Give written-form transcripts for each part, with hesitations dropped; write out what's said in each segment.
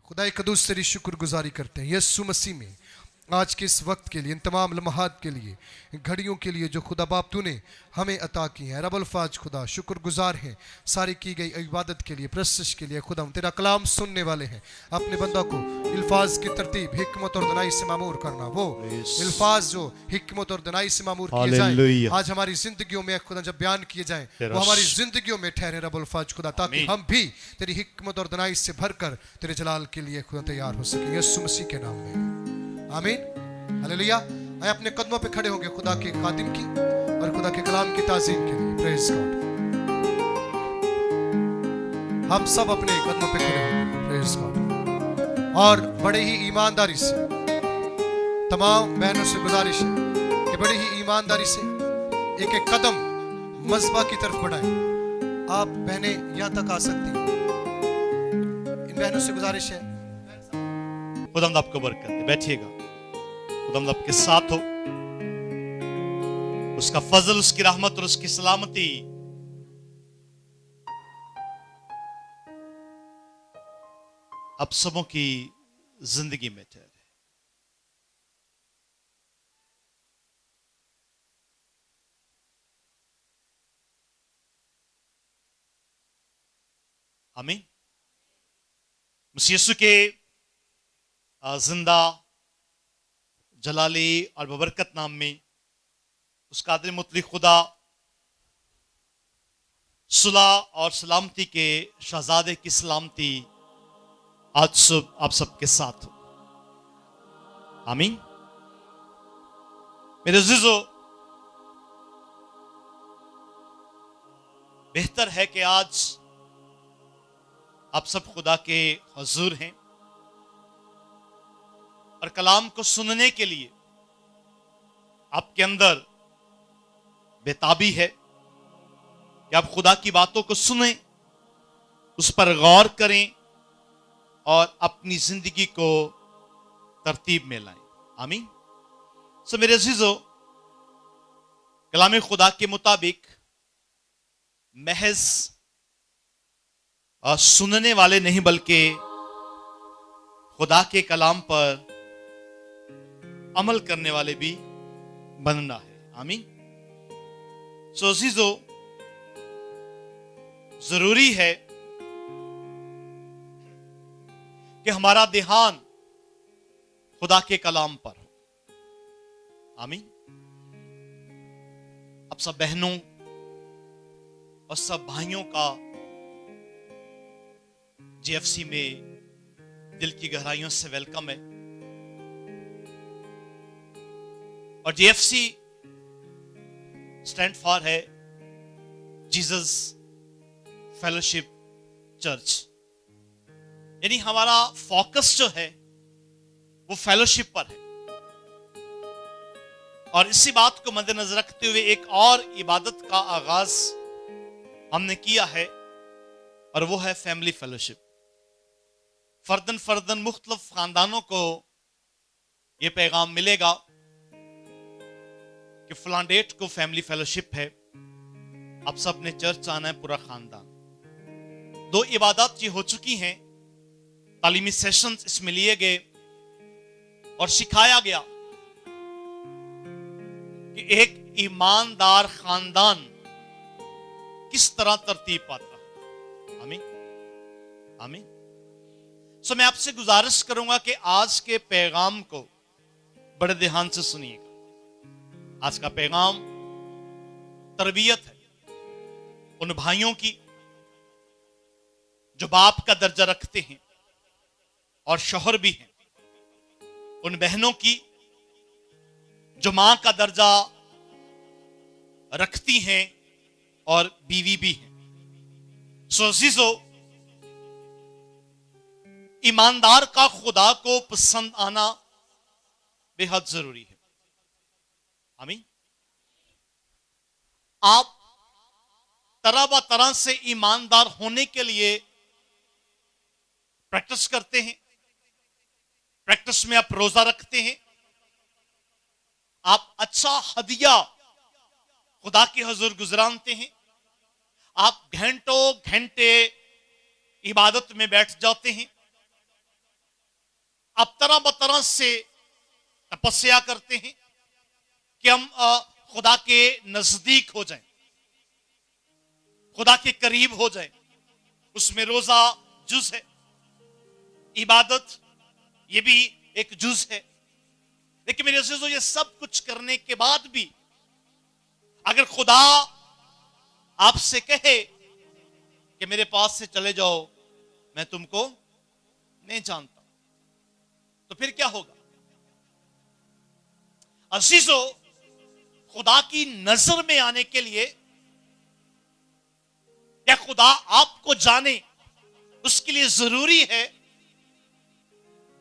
खुदा कदूस तेरी शुक्रगुजारी करते हैं यीशु मसीह में आज के इस वक्त के लिए, इन तमाम लम्हात के लिए, इन घड़ियों के लिए जो खुदा बाप तूने हमें अता की है। रब अल्फाज खुदा शुक्रगुजार हैं सारी की गई इबादत के लिए, प्रस्तुत के लिए। खुदा हम तेरा कलाम सुनने वाले हैं, अपने बंदा को अल्फाज की तरतीब हिकमत और दनाई से मामूर करना, वो अल्फाज जो हिकमत और दनाई से मामूर किए जाएं आज हमारी जिंदगियों में खुदा जब बयान किए जाएं वो हमारी जिंदगियों में ठहरे रब अल्फाज खुदा, ताकि हम भी तेरी हिकमत और दनाई से भरकर तेरे जलाल के लिए खुदा तैयार हो सके यीशु मसीह के नाम में, आमीन हालेलुया। आए अपने कदमों पे खड़े होंगे खुदा के खादिम की और खुदा के कलाम की ताज़ीम के लिए। Praise God. हम सब अपने कदमों पे खड़े होंगे, प्रेज गॉड। और बड़े ही ईमानदारी से तमाम बहनों से गुजारिश है कि बड़ी ही ईमानदारी से एक एक कदम मज़बा की तरफ बढ़ाएं। आप बहनें यहाँ तक आ सकती हैं, इन बहनों से गुजारिश है। खुदावंद आपको बरकत दे, बैठिएगा। खुदावंद आपके साथ हो, उसका फजल, उसकी रहमत और उसकी सलामती आप सबों की जिंदगी में ठहरे। आमीन। मसीह यीशु के जिंदा जलाली और बबरकत नाम में उस कादिर मुतलक खुदा सुलह और सलामती के शहजादे की सलामती आज सुबह आप सबके साथ हो। आमीन। मेरे अज़ीज़ों, बेहतर है कि आज आप सब खुदा के हुजूर हैं और कलाम को सुनने के लिए आपके अंदर बेताबी है कि आप खुदा की बातों को सुनें, उस पर गौर करें और अपनी जिंदगी को तरतीब में लाएं। आमीन। सो मेरे अज़ीज़ों, कलाम खुदा के मुताबिक महज सुनने वाले नहीं बल्कि खुदा के कलाम पर अमल करने वाले भी बनना है। आमीन। सो अज़ीज़ों, जरूरी है कि हमारा ध्यान खुदा के कलाम पर हो। आमीन। अब सब बहनों और सब भाइयों का जेएफसी में दिल की गहराइयों से वेलकम है। और जेएफसी स्टैंड फॉर है जीसस फेलोशिप चर्च, यानी हमारा फोकस जो है वो फेलोशिप पर है। और इसी बात को मद्देनजर रखते हुए एक और इबादत का आगाज हमने किया है और वो है फैमिली फेलोशिप। फर्दन फर्दन मुख्तलिफ खानदानों को यह पैगाम मिलेगा कि फलां डेट को फैमिली फेलोशिप है, आप सब ने चर्च आना है, पूरा खानदान। 2 इबादत ये हो चुकी हैं, तालीमी सेशंस इसमें लिए गए और सिखाया गया कि एक ईमानदार खानदान किस तरह तरतीब पाता है। आमीन आमीन। सो मैं आपसे गुजारिश करूंगा कि आज के पैगाम को बड़े ध्यान से सुनिएगा। आज का पैगाम तरबियत है उन भाइयों की जो बाप का दर्जा रखते हैं और शौहर भी हैं, उन बहनों की जो मां का दर्जा रखती हैं और बीवी भी हैं। सो अज़ीज़ों, ईमानदार का खुदा को पसंद आना बेहद जरूरी है। आमीन। आप तरह ब तरह से ईमानदार होने के लिए प्रैक्टिस करते हैं, प्रैक्टिस में आप रोजा रखते हैं, आप अच्छा हदिया खुदा के हुजूर गुजरानते हैं, आप घंटों घंटे इबादत में बैठ जाते हैं, आप तरह बतरह से तपस्या करते हैं कि हम खुदा के नजदीक हो जाएं, खुदा के करीब हो जाएं। उसमें रोजा जुज है, इबादत ये भी एक जुज है। लेकिन मेरे अजीजों, ये सब कुछ करने के बाद भी अगर खुदा आपसे कहे कि मेरे पास से चले जाओ, मैं तुमको नहीं जानता, तो फिर क्या होगा? अजीजों, खुदा की नजर में आने के लिए या खुदा आपको जाने, उसके लिए जरूरी है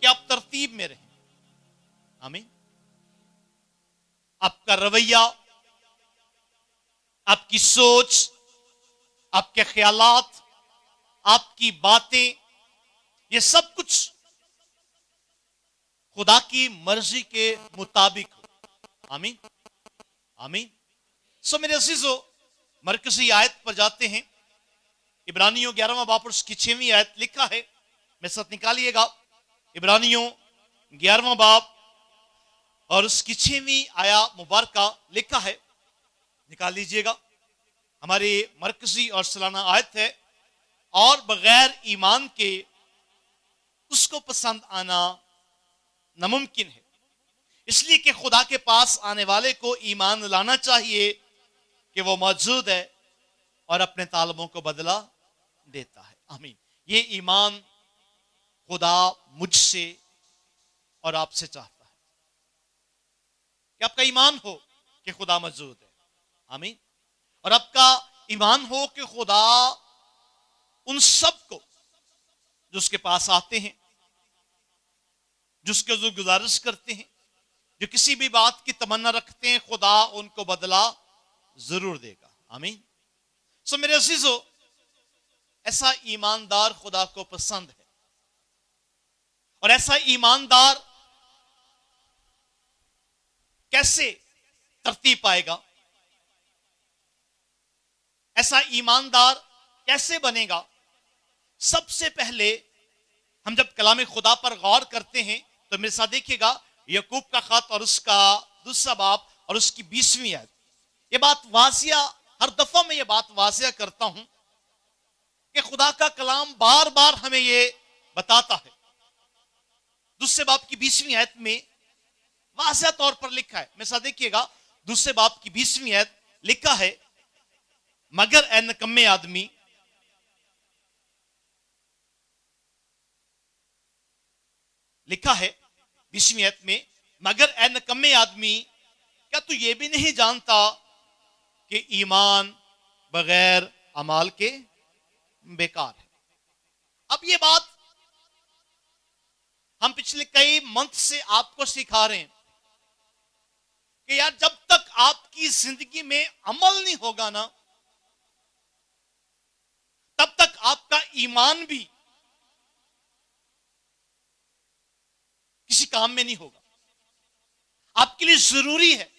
कि आप तरतीब में रहें। आमीन। आपका रवैया, आपकी सोच, आपके ख्यालात, आपकी बातें, ये सब कुछ खुदा की मर्जी के मुताबिक हो। आमीन, आमीन। सो मेरे अजीजों, मरकजी आयत पर जाते हैं। इब्रानियों 11वां बाब और उसकी 6वीं आयत लिखा है, मेरे साथ निकालिएगा। इब्रानियों 11वां बाब और उसकी 6वीं आया मुबारका लिखा है, निकाल लीजिएगा। हमारी मरकजी और सालाना आयत है, और बगैर ईमान के उसको पसंद आना नामुमकिन है, इसलिए कि खुदा के पास आने वाले को ईमान लाना चाहिए कि वो मौजूद है और अपने तालबों को बदला देता है। आमीन। ये ईमान खुदा मुझसे और आपसे चाहता है कि आपका ईमान हो कि खुदा मौजूद है। आमीन। और आपका ईमान हो कि खुदा उन सबको जो उसके पास आते हैं, जिसके जो गुजारिश करते हैं, जो किसी भी बात की तमन्ना रखते हैं, खुदा उनको बदला जरूर देगा। आमीन। सो मेरे अजीजों, ऐसा ईमानदार खुदा को पसंद है। और ऐसा ईमानदार कैसे तरतीब पाएगा? ऐसा ईमानदार कैसे बनेगा? सबसे पहले हम जब कलाम खुदा पर गौर करते हैं तो मेरे साथ देखिएगा, याकूब का खत और उसका 2 बाब और उसकी 20वीं आयत। ये बात वाजिया, हर दफा मैं ये बात वाजिया करता हूं कि खुदा का कलाम बार बार हमें ये बताता है। 2 बाब की 20वीं आयत में वाजिया तौर पर लिखा है, मेरे साथ देखिएगा। 2 बाब की 20वीं आयत लिखा है, मगर ए नकम्मे आदमी, लिखा है 20वीं आयत में, मगर ए नकम्मे आदमी, क्या तू ये भी नहीं जानता कि ईमान बगैर अमाल के बेकार है? अब ये बात हम पिछले कई मंथ से आपको सिखा रहे हैं कि यार, जब तक आपकी जिंदगी में अमल नहीं होगा ना, तब तक आपका ईमान भी किसी काम में नहीं होगा। आपके लिए जरूरी है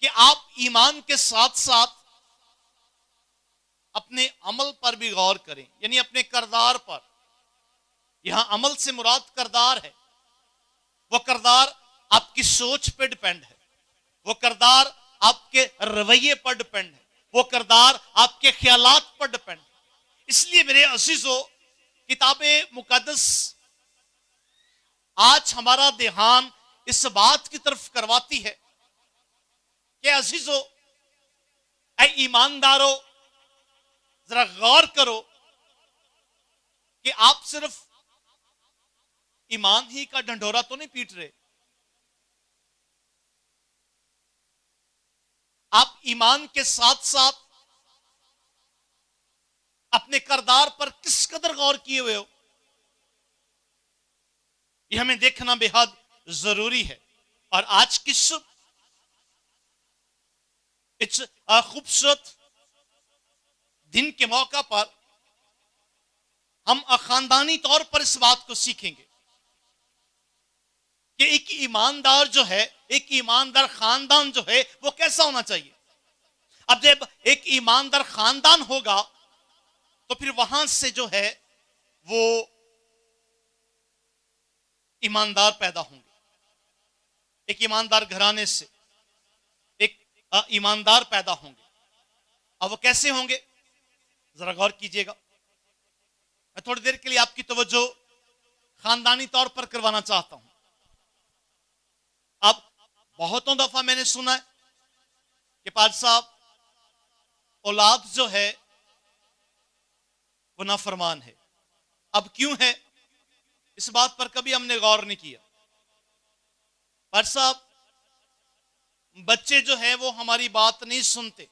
कि आप ईमान के साथ साथ अपने अमल पर भी गौर करें, यानी अपने करदार पर। यहां अमल से मुराद करदार है। वो करदार आपकी सोच पर डिपेंड है, वो करदार आपके रवैये पर डिपेंड है, वो करदार आपके ख्यालात पर डिपेंड है। इसलिए मेरे अजीजों, किताबे मुकद्दस आज हमारा ध्यान इस बात की तरफ करवाती है कि अजीजों, ऐ ईमानदारों, जरा गौर करो कि आप सिर्फ ईमान ही का ढंढोरा तो नहीं पीट रहे। आप ईमान के साथ साथ अपने करदार पर किस कदर गौर किए हुए हो, यह हमें देखना बेहद जरूरी है। और आज की इस खूबसूरत दिन के मौका पर हम खानदानी तौर पर इस बात को सीखेंगे कि एक ईमानदार जो है, एक ईमानदार खानदान जो है, वो कैसा होना चाहिए। अब जब एक ईमानदार खानदान होगा तो फिर वहां से जो है वो ईमानदार पैदा होंगे, एक ईमानदार घराने से एक ईमानदार पैदा होंगे। अब वो कैसे होंगे, जरा गौर कीजिएगा। मैं थोड़ी देर के लिए आपकी तवज्जो खानदानी तौर पर करवाना चाहता हूं। अब बहुतों दफा मैंने सुना है कि पाद साहब, औलाद जो है वो नाफरमान है। अब क्यों है, इस बात पर कभी हमने गौर नहीं किया। पाद साहब, बच्चे जो है वो हमारी बात नहीं सुनते।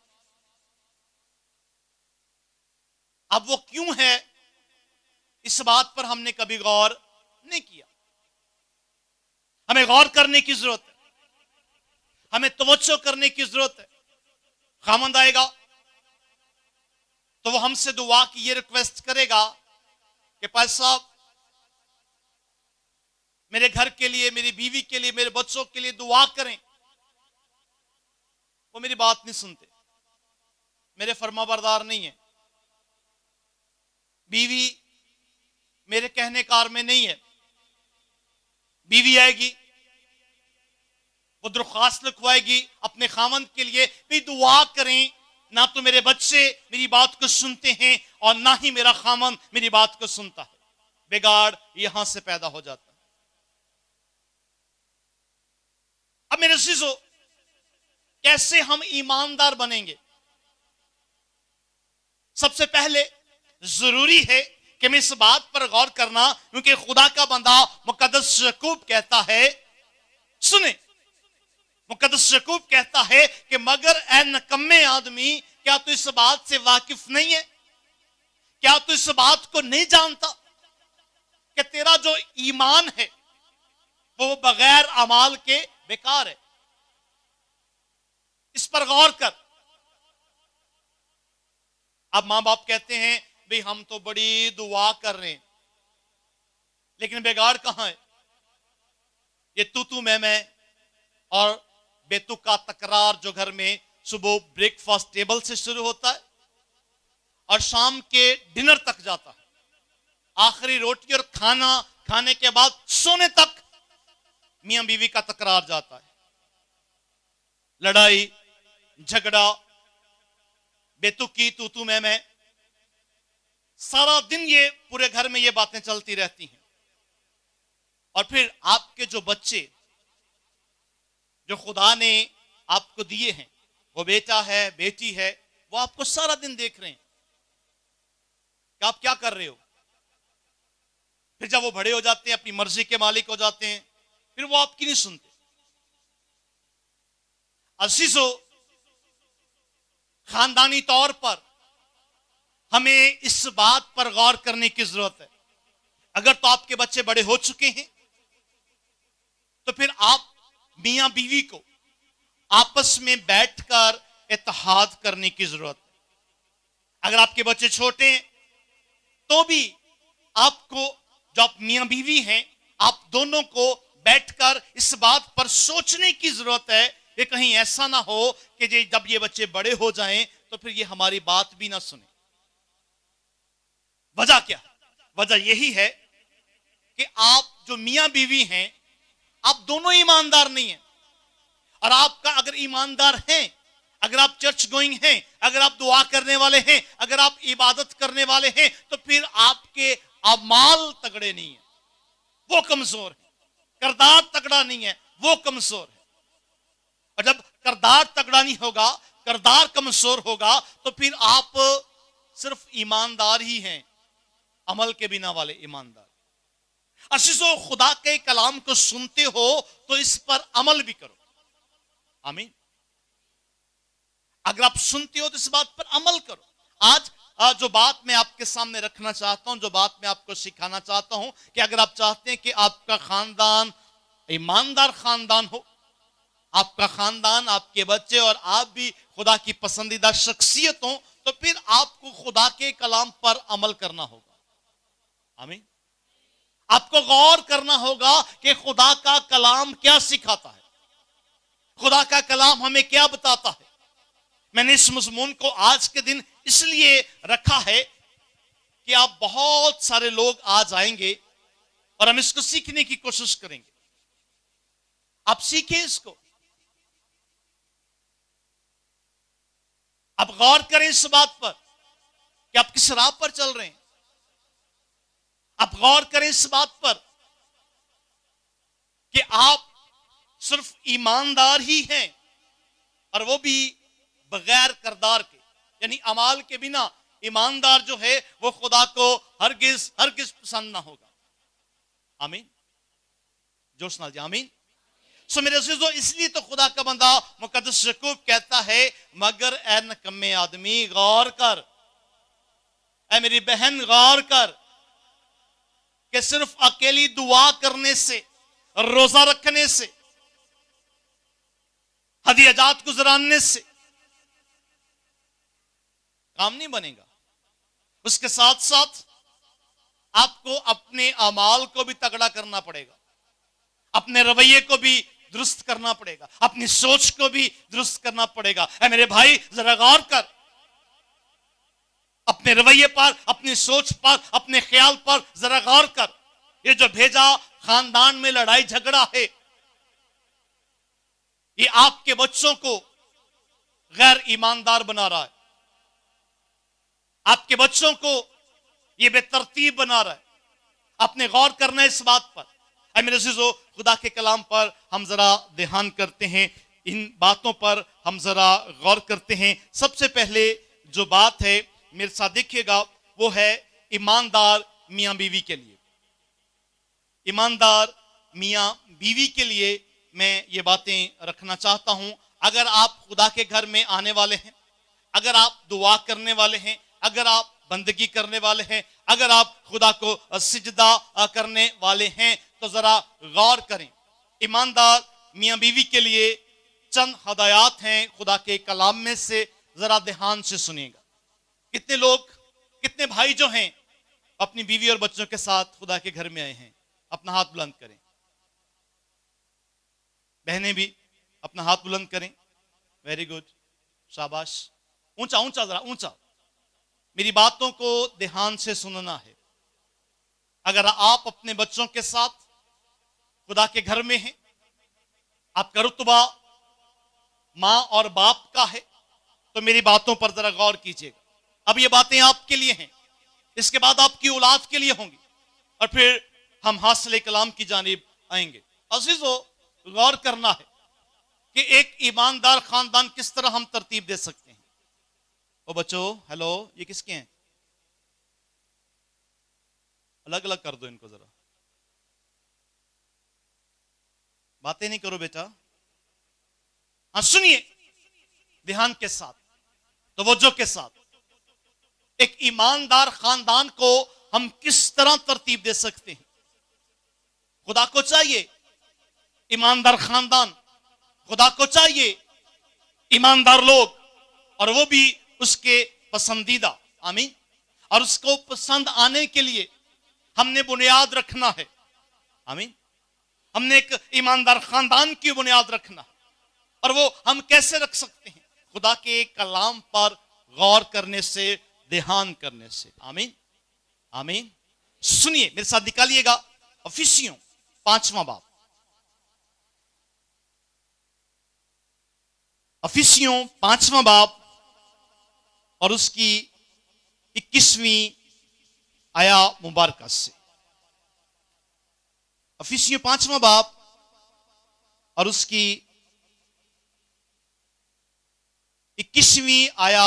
अब वो क्यों है, इस बात पर हमने कभी गौर नहीं किया। हमें गौर करने की जरूरत है, हमें तवज्जो करने की जरूरत है। खामंद आएगा तो वो हमसे दुआ की ये रिक्वेस्ट करेगा कि पाद साहब, मेरे घर के लिए, मेरी बीवी के लिए, मेरे बच्चों के लिए दुआ करें। वो मेरी बात नहीं सुनते, मेरे फरमाबरदार नहीं है। बीवी मेरे कहने कार में नहीं है। बीवी आएगी, वो दरख्वास्त लिखवाएगी अपने खामंद के लिए, भी दुआ करें। ना तो मेरे बच्चे मेरी बात को सुनते हैं और ना ही मेरा खामंद मेरी बात को सुनता है। बिगाड़ यहां से पैदा हो जाता है। अब मेरे अज़ीज़ों, कैसे हम ईमानदार बनेंगे? सबसे पहले जरूरी है कि मैं इस बात पर गौर करना, क्योंकि खुदा का बंदा मुकद्दस याकूब कहता है, सुने, मुकद्दस याकूब कहता है कि मगर ए नकम्मे आदमी, क्या तू इस बात से वाकिफ नहीं है? क्या तू इस बात को नहीं जानता कि तेरा जो ईमान है वो बगैर अमाल के बेकार है? इस पर गौर कर। अब मां बाप कहते हैं, भाई हम तो बड़ी दुआ कर रहे हैं, लेकिन बिगाड़ कहां है? ये तू मैं और बेतुका तकरार जो घर में सुबह ब्रेकफास्ट टेबल से शुरू होता है और शाम के डिनर तक जाता है, आखिरी रोटी और खाना खाने के बाद सोने तक मियां बीवी का तकरार जाता है। लड़ाई झगड़ा, बेतुकी, तू मैं, सारा दिन ये पूरे घर में ये बातें चलती रहती हैं। और फिर आपके जो बच्चे जो खुदा ने आपको दिए हैं, वो बेटा है, बेटी है, वो आपको सारा दिन देख रहे हैं कि आप क्या कर रहे हो। फिर जब वो बड़े हो जाते हैं, अपनी मर्जी के मालिक हो जाते हैं, फिर वो आपकी नहीं सुनते। अज़ीज़ों, खानदानी तौर पर हमें इस बात पर गौर करने की जरूरत है। अगर तो आपके बच्चे बड़े हो चुके हैं तो फिर आप मियां बीवी को आपस में बैठकर इत्तेहाद करने की जरूरत है। अगर आपके बच्चे छोटे हैं तो भी आपको, जो आप मियां बीवी हैं, आप दोनों को बैठकर इस बात पर सोचने की जरूरत है कि कहीं ऐसा ना हो कि जब ये बच्चे बड़े हो जाएं तो फिर ये हमारी बात भी ना सुने। वजह क्या? वजह यही है कि आप जो मियां बीवी हैं, आप दोनों ईमानदार नहीं हैं। और आपका अगर ईमानदार हैं, अगर आप चर्च गोइंग हैं, अगर आप दुआ करने वाले हैं, अगर आप इबादत करने वाले हैं, तो फिर आपके अमाल तगड़े नहीं है, वो कमजोर है। किरदार तगड़ा नहीं है, वो कमजोर है। और जब किरदार तगड़ा नहीं होगा, किरदार कमजोर होगा, तो फिर आप सिर्फ ईमानदार ही हैं, अमल के बिना वाले ईमानदार। अज़ीज़ों, खुदा के कलाम को सुनते हो तो इस पर अमल भी करो। आमीन। अगर आप सुनते हो तो इस बात पर अमल करो। आज जो बात मैं आपके सामने रखना चाहता हूं, जो बात मैं आपको सिखाना चाहता हूं, कि अगर आप चाहते हैं कि आपका खानदान ईमानदार खानदान हो, आपका खानदान, आपके बच्चे और आप भी खुदा की पसंदीदा शख्सियत हो, तो फिर आपको खुदा के कलाम पर अमल करना होगा। आमीन। आपको गौर करना होगा कि खुदा का कलाम क्या सिखाता है, खुदा का कलाम हमें क्या बताता है। मैंने इस मज़मून को आज के दिन इसलिए रखा है कि आप बहुत सारे लोग आज आएंगे और हम इसको सीखने की कोशिश करेंगे। आप सीखें इसको। आप गौर करें इस बात पर कि आप किस राह पर चल रहे हैं। आप गौर करें इस बात पर कि आप सिर्फ ईमानदार ही हैं, और वो भी बगैर करदार के, यानी अमाल के बिना। ईमानदार जो है वो खुदा को हरगिज हरगिज पसंद ना होगा। आमीन। जोश नाल जी आमीन। सो मेरे अजीजों, इसलिए तो खुदा का बंदा मुकद्दस याकूब कहता है, मगर ए नकम्मे आदमी गौर कर, ए मेरी बहन गौर कर, कि सिर्फ अकेली दुआ करने से, रोजा रखने से, हदियाजात गुजराने से काम नहीं बनेगा। उसके साथ साथ आपको अपने अमाल को भी तगड़ा करना पड़ेगा, अपने रवैये को भी दुरुस्त करना पड़ेगा, अपनी सोच को भी दुरुस्त करना पड़ेगा। ऐ मेरे भाई, जरा गौर कर, अपने रवैये पर, अपनी सोच पर, अपने ख्याल पर जरा गौर कर। ये जो भेजा खानदान में लड़ाई झगड़ा है, ये आपके बच्चों को गैर ईमानदार बना रहा है, आपके बच्चों को ये बेतरतीब बना रहा है। आपने गौर करना है इस बात पर। ऐ मेरे अज़ीज़ों, खुदा के कलाम पर हम जरा ध्यान करते हैं, इन बातों पर हम जरा गौर करते हैं। सबसे पहले जो बात है, मेरे साथ देखिएगा, वो है ईमानदार मियां बीवी के लिए। ईमानदार मियां बीवी के लिए मैं ये बातें रखना चाहता हूं। अगर आप खुदा के घर में आने वाले हैं, अगर आप दुआ करने वाले हैं, अगर आप बंदगी करने वाले हैं, अगर आप खुदा को सिजदा करने वाले हैं, तो जरा गौर करें। ईमानदार मियां बीवी के लिए चंद हदायत हैं खुदा के कलाम में से, जरा ध्यान से सुनिएगा। कितने लोग, कितने भाई जो हैं अपनी बीवी और बच्चों के साथ खुदा के घर में आए हैं? अपना हाथ बुलंद करें। बहनें भी अपना हाथ बुलंद करें। वेरी गुड, शाबाश। ऊंचा ऊंचा, जरा ऊंचा। मेरी बातों को ध्यान से सुनना है। अगर आप अपने बच्चों के साथ खुदा के घर में हैं, आपका रुतबा मां और बाप का है, तो मेरी बातों पर जरा गौर कीजिएगा। अब ये बातें आपके लिए हैं, इसके बाद आपकी औलाद के लिए होंगी, और फिर हम हासिल कलाम की जानिब आएंगे। अजीजों, गौर करना है कि एक ईमानदार खानदान किस तरह हम तरतीब दे सकते हैं। ओ बच्चों, हेलो, ये किसके हैं? अलग अलग कर दो इनको जरा, बातें नहीं करो बेटा। हाँ, सुनिए ध्यान के साथ, तवज्जो के साथ। एक ईमानदार खानदान को हम किस तरह तरतीब दे सकते हैं? खुदा को चाहिए ईमानदार खानदान, खुदा को चाहिए ईमानदार लोग, और वो भी उसके पसंदीदा। आमीन। और उसको पसंद आने के लिए हमने बुनियाद रखना है। आमीन। हमने एक ईमानदार खानदान की बुनियाद रखना है, और वो हम कैसे रख सकते हैं? खुदा के कलाम पर गौर करने से, ध्यान करने से। आमीन, आमीन। सुनिए, मेरे साथ निकालिएगा इफिसियों 5वां बाब। इफिसियों 5वां बाब और उसकी 21वीं आया मुबारक से। इफिसियों 5वां बाब और उसकी 21वीं आया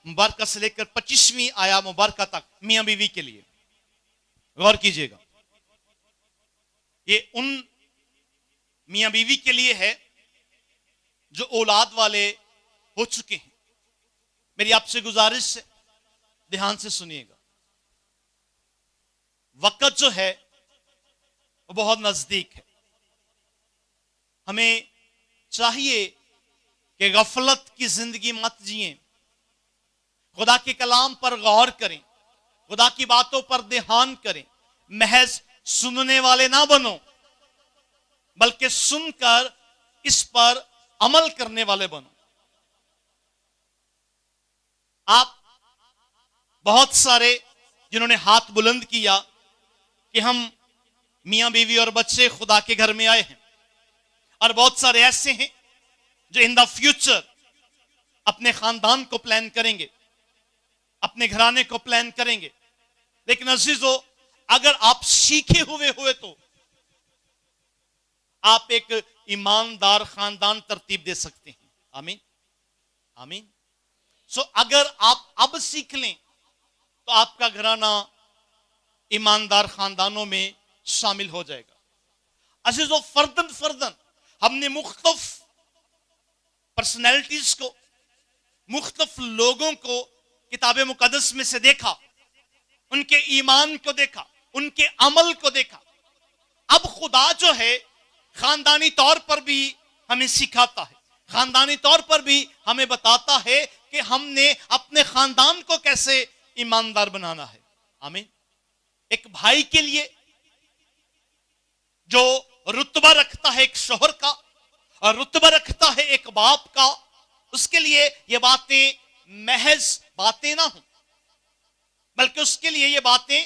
मुबारक से लेकर 25वीं आया मुबारक तक मियां बीवी के लिए गौर कीजिएगा। ये उन मियां बीवी के लिए है जो औलाद वाले हो चुके हैं। मेरी आपसे गुजारिश है, ध्यान से सुनिएगा। वक्त जो है वो बहुत नजदीक है। हमें चाहिए कि गफलत की जिंदगी मत जिए, खुदा के कलाम पर गौर करें, खुदा की बातों पर ध्यान करें। महज सुनने वाले ना बनो, बल्कि सुनकर इस पर अमल करने वाले बनो। आप बहुत सारे जिन्होंने हाथ बुलंद किया कि हम मियां बीवी और बच्चे खुदा के घर में आए हैं, और बहुत सारे ऐसे हैं जो इन द फ्यूचर अपने खानदान को प्लान करेंगे, अपने घराने को प्लान करेंगे। लेकिन अजीजों, अगर आप सीखे हुए तो आप एक ईमानदार खानदान तरतीब दे सकते हैं। आमीन, आमीन। सो अगर आप अब सीख लें तो आपका घराना ईमानदार खानदानों में शामिल हो जाएगा। अजीजों, फर्दन फर्दन हमने मुख्तलिफ पर्सनैलिटीज को, मुख्तलिफ लोगों को किताब मुकद्दस में से देखा, उनके ईमान को देखा, उनके अमल को देखा। अब खुदा जो है खानदानी तौर पर भी हमें सिखाता है, खानदानी तौर पर भी हमें बताता है कि हमने अपने खानदान को कैसे ईमानदार बनाना है। आमीन। एक भाई के लिए जो रुतबा रखता है एक शोहर का, और रुतबा रखता है एक बाप का, उसके लिए ये बातें महज बातें ना हो, बल्कि उसके लिए ये बातें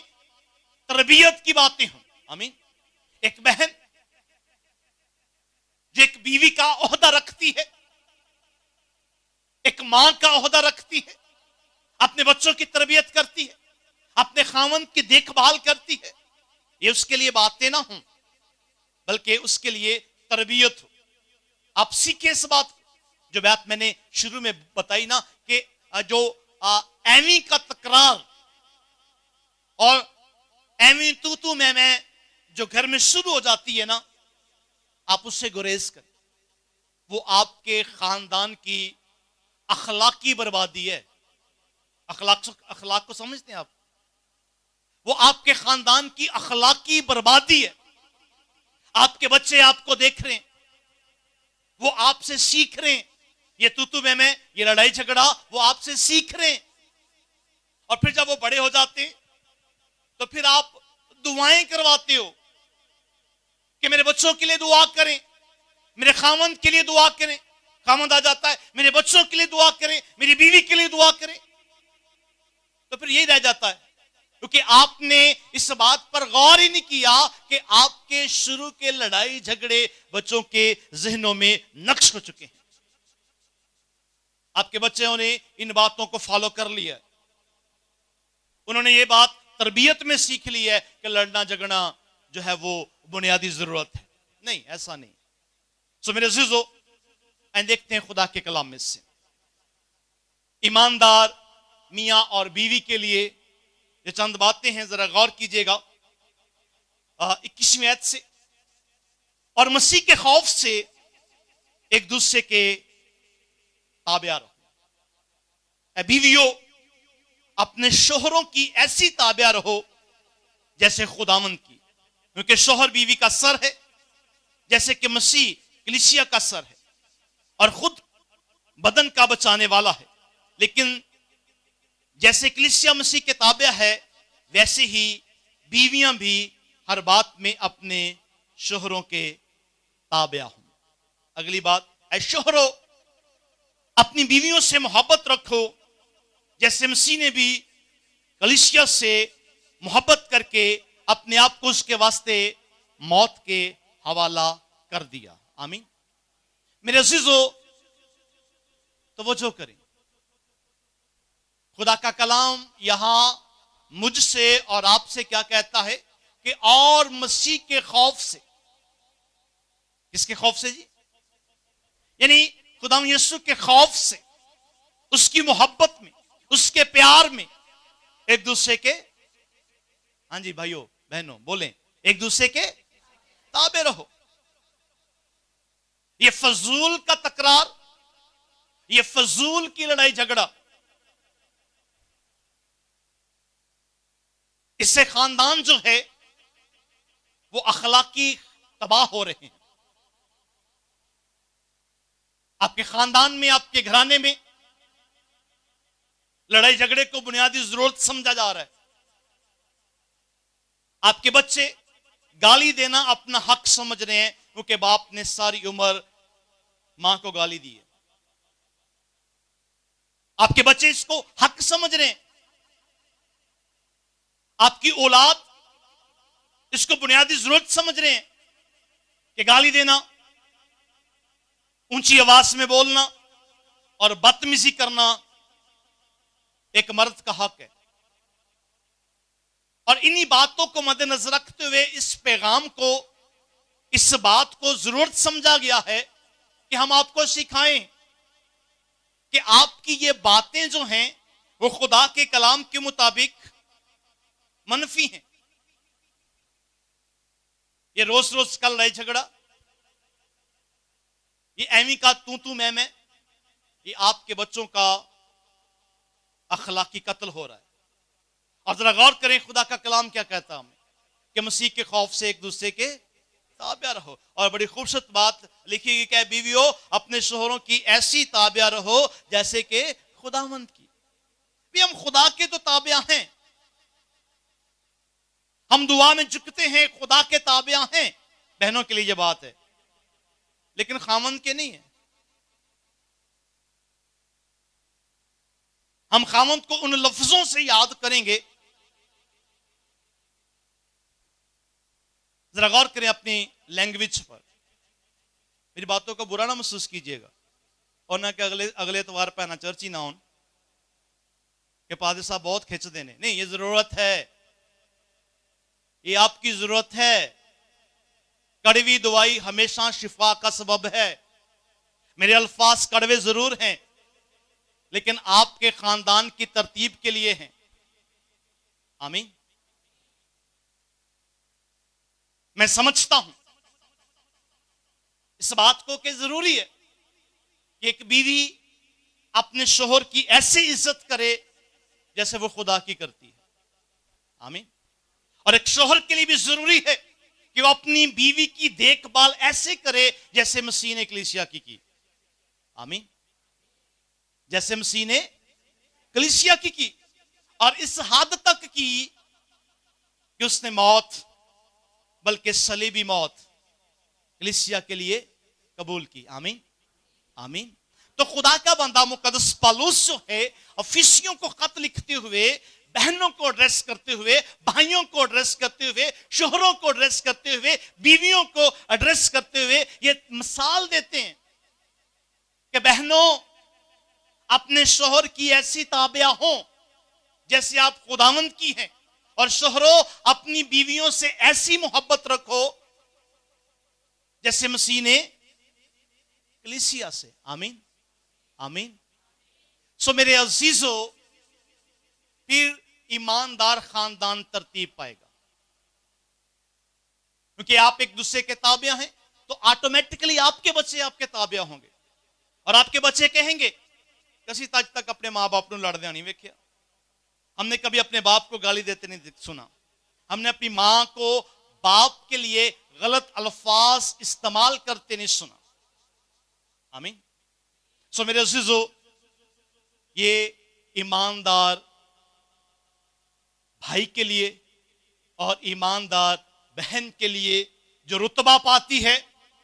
तरबियत की बातें हों। आमीन। एक बहन जो एक बीवी का ओहदा रखती है, एक मां का ओहदा रखती है, अपने बच्चों की तरबियत करती है, अपने खामंद की देखभाल करती है, ये उसके लिए बातें ना हों, बल्कि उसके लिए तरबियत हो। आप सीखे इस बात, जो बात मैंने शुरू में बताई ना, कि जो एवी का तकरार और एवी तू मैं जो घर में शुरू हो जाती है ना, आप उससे गुरेज करें। वो आपके खानदान की अखलाकी बर्बादी है। अखलाक को समझते हैं आप? वो आपके खानदान की अखलाकी बर्बादी है। आपके बच्चे आपको देख रहे हैं, वो आपसे सीख रहे हैं, ये तू मैं ये लड़ाई झगड़ा वो आपसे सीख रहे हैं। और फिर जब वो बड़े हो जाते हैं तो फिर आप दुआएं करवाते हो कि मेरे बच्चों के लिए दुआ करें, मेरे खामंद के लिए दुआ करें। खामंद आ जाता है, मेरे बच्चों के लिए दुआ करें, मेरी बीवी के लिए दुआ करें। तो फिर यही रह जाता है, क्योंकि आपने इस बात पर गौर ही नहीं किया कि आपके शुरू के लड़ाई झगड़े बच्चों के जहनों में नक्श हो चुके हैं। आपके बच्चों ने इन बातों को फॉलो कर लिया, उन्होंने ये बात तरबियत में सीख ली है कि लड़ना झगड़ना जो है वो बुनियादी जरूरत है। नहीं, ऐसा नहीं। सो मेरे अजीजों, देखते हैं खुदा के कलाम में से ईमानदार मियां और बीवी के लिए ये चंद बातें हैं, जरा गौर कीजिएगा। 21वीं आयत से, और मसीह के खौफ से एक दूसरे के ताबिया रहो। बीवियों, अपने शोहरों की ऐसी ताबिया रहो जैसे खुदावंद की, क्योंकि शोहर बीवी का सर है, जैसे कि मसीह कलीसिया का सर है और खुद बदन का बचाने वाला है। लेकिन जैसे कलीसिया मसीह के ताबिया है, वैसे ही बीवियां भी हर बात में अपने शोहरों के ताबिया हों। अगली बात, ऐ शोहरों, अपनी बीवियों से मोहब्बत रखो जैसे मसीह ने भी कलीसिया से मोहब्बत करके अपने आप को उसके वास्ते मौत के हवाला कर दिया। आमीन। मेरे अजीजों, तवज्जो करें, खुदा का कलाम यहां मुझसे और आपसे क्या कहता है कि और मसीह के खौफ से। किसके खौफ से जी? यानी खुदा यीशु के खौफ से, उसकी मोहब्बत में, उसके प्यार में एक दूसरे के, हाँ जी भाइयों बहनों बोलें, एक दूसरे के ताबे रहो। ये फजूल का तकरार, ये फजूल की लड़ाई झगड़ा, इससे खानदान जो है वो अखलाकी तबाह हो रहे हैं। आपके खानदान में, आपके घराने में लड़ाई झगड़े को बुनियादी जरूरत समझा जा रहा है। आपके बच्चे गाली देना अपना हक समझ रहे हैं, क्योंकि बाप ने सारी उम्र मां को गाली दी है। आपके बच्चे इसको हक समझ रहे हैं। आपकी औलाद इसको बुनियादी जरूरत समझ रहे हैं कि गाली देना, ऊंची आवाज में बोलना और बदतमीजी करना एक मर्द का हक है। और इन्हीं बातों को मद्देनजर रखते हुए इस पैगाम को, इस बात को जरूरत समझा गया है कि हम आपको सिखाएं कि आपकी ये बातें जो हैं वो खुदा के कलाम के मुताबिक मनफी हैं। ये रोज रोज कल लड़ाई झगड़ा, ये एमी का तू मैं, ये आपके बच्चों का अखलाकी कत्ल हो रहा है। और जरा गौर करें खुदा का कलाम क्या कहता है हमें कि मसीह के खौफ से एक दूसरे के ताबिया रहो। और बड़ी खूबसूरत बात लिखी गई क्या, बीवियों अपने शोहरों की ऐसी ताबिया रहो जैसे कि खुदावंद की। भी हम खुदा के तो ताबिया हैं, हम दुआ में झुकते हैं, खुदा के ताबिया हैं, बहनों के लिए यह बात है, लेकिन खामंद के नहीं है। हम खामंद को उन लफ्जों से याद करेंगे। जरा गौर करें अपनी लैंग्वेज पर, मेरी बातों का बुरा ना महसूस कीजिएगा, और ना कि अगले इतवार पे ना चर्च ही ना हो कि पादरी साहब बहुत खिंच देने, नहीं, ये जरूरत है, ये आपकी जरूरत है। कड़वी दवाई हमेशा शिफा का सबब है। मेरे अल्फाज कड़वे जरूर हैं, लेकिन आपके खानदान की तरतीब के लिए हैं। आमीन। मैं समझता हूं इस बात को कि जरूरी है कि एक बीवी अपने शोहर की ऐसी इज्जत करे जैसे वो खुदा की करती है। आमीन। और एक शोहर के लिए भी जरूरी है कि वो अपनी बीवी की देखभाल ऐसे करे जैसे मसीह ने कलीसिया की। आमीन। जैसे मसीह ने कलीसिया की, और इस हद तक की कि उसने मौत, बल्कि सलीबी मौत कलीसिया के लिए कबूल की। आमीन। आमीन। तो खुदा का बंदा मुकद्दस पौलुस जो है, अफिसियों को खत लिखते हुए, बहनों को एड्रेस करते हुए, भाइयों को एड्रेस करते हुए, शोहरों को एड्रेस करते हुए, बीवियों को एड्रेस करते हुए ये मिसाल देते हैं कि बहनों अपने शोहर की ऐसी ताबिया हो जैसे आप खुदावंद की हैं, और शोहरों अपनी बीवियों से ऐसी मोहब्बत रखो जैसे मसीह ने कलीसिया से। आमीन। आमीन। सो मेरे अजीजों, फिर ईमानदार खानदान तरतीब पाएगा, क्योंकि आप एक दूसरे के ताबिया हैं, तो ऑटोमेटिकली आपके बच्चे आपके ताबिया होंगे, और आपके बच्चे कहेंगे कसी तज तक अपने मां बाप को लड़दे नहीं वेख्या, हमने कभी अपने बाप को गाली देते नहीं सुना, हमने अपनी मां को बाप के लिए गलत अल्फाज इस्तेमाल करते नहीं सुना। आमीन। सो मेरे अजीजों, ये ईमानदार भाई के लिए और ईमानदार बहन के लिए जो रुतबा पाती है,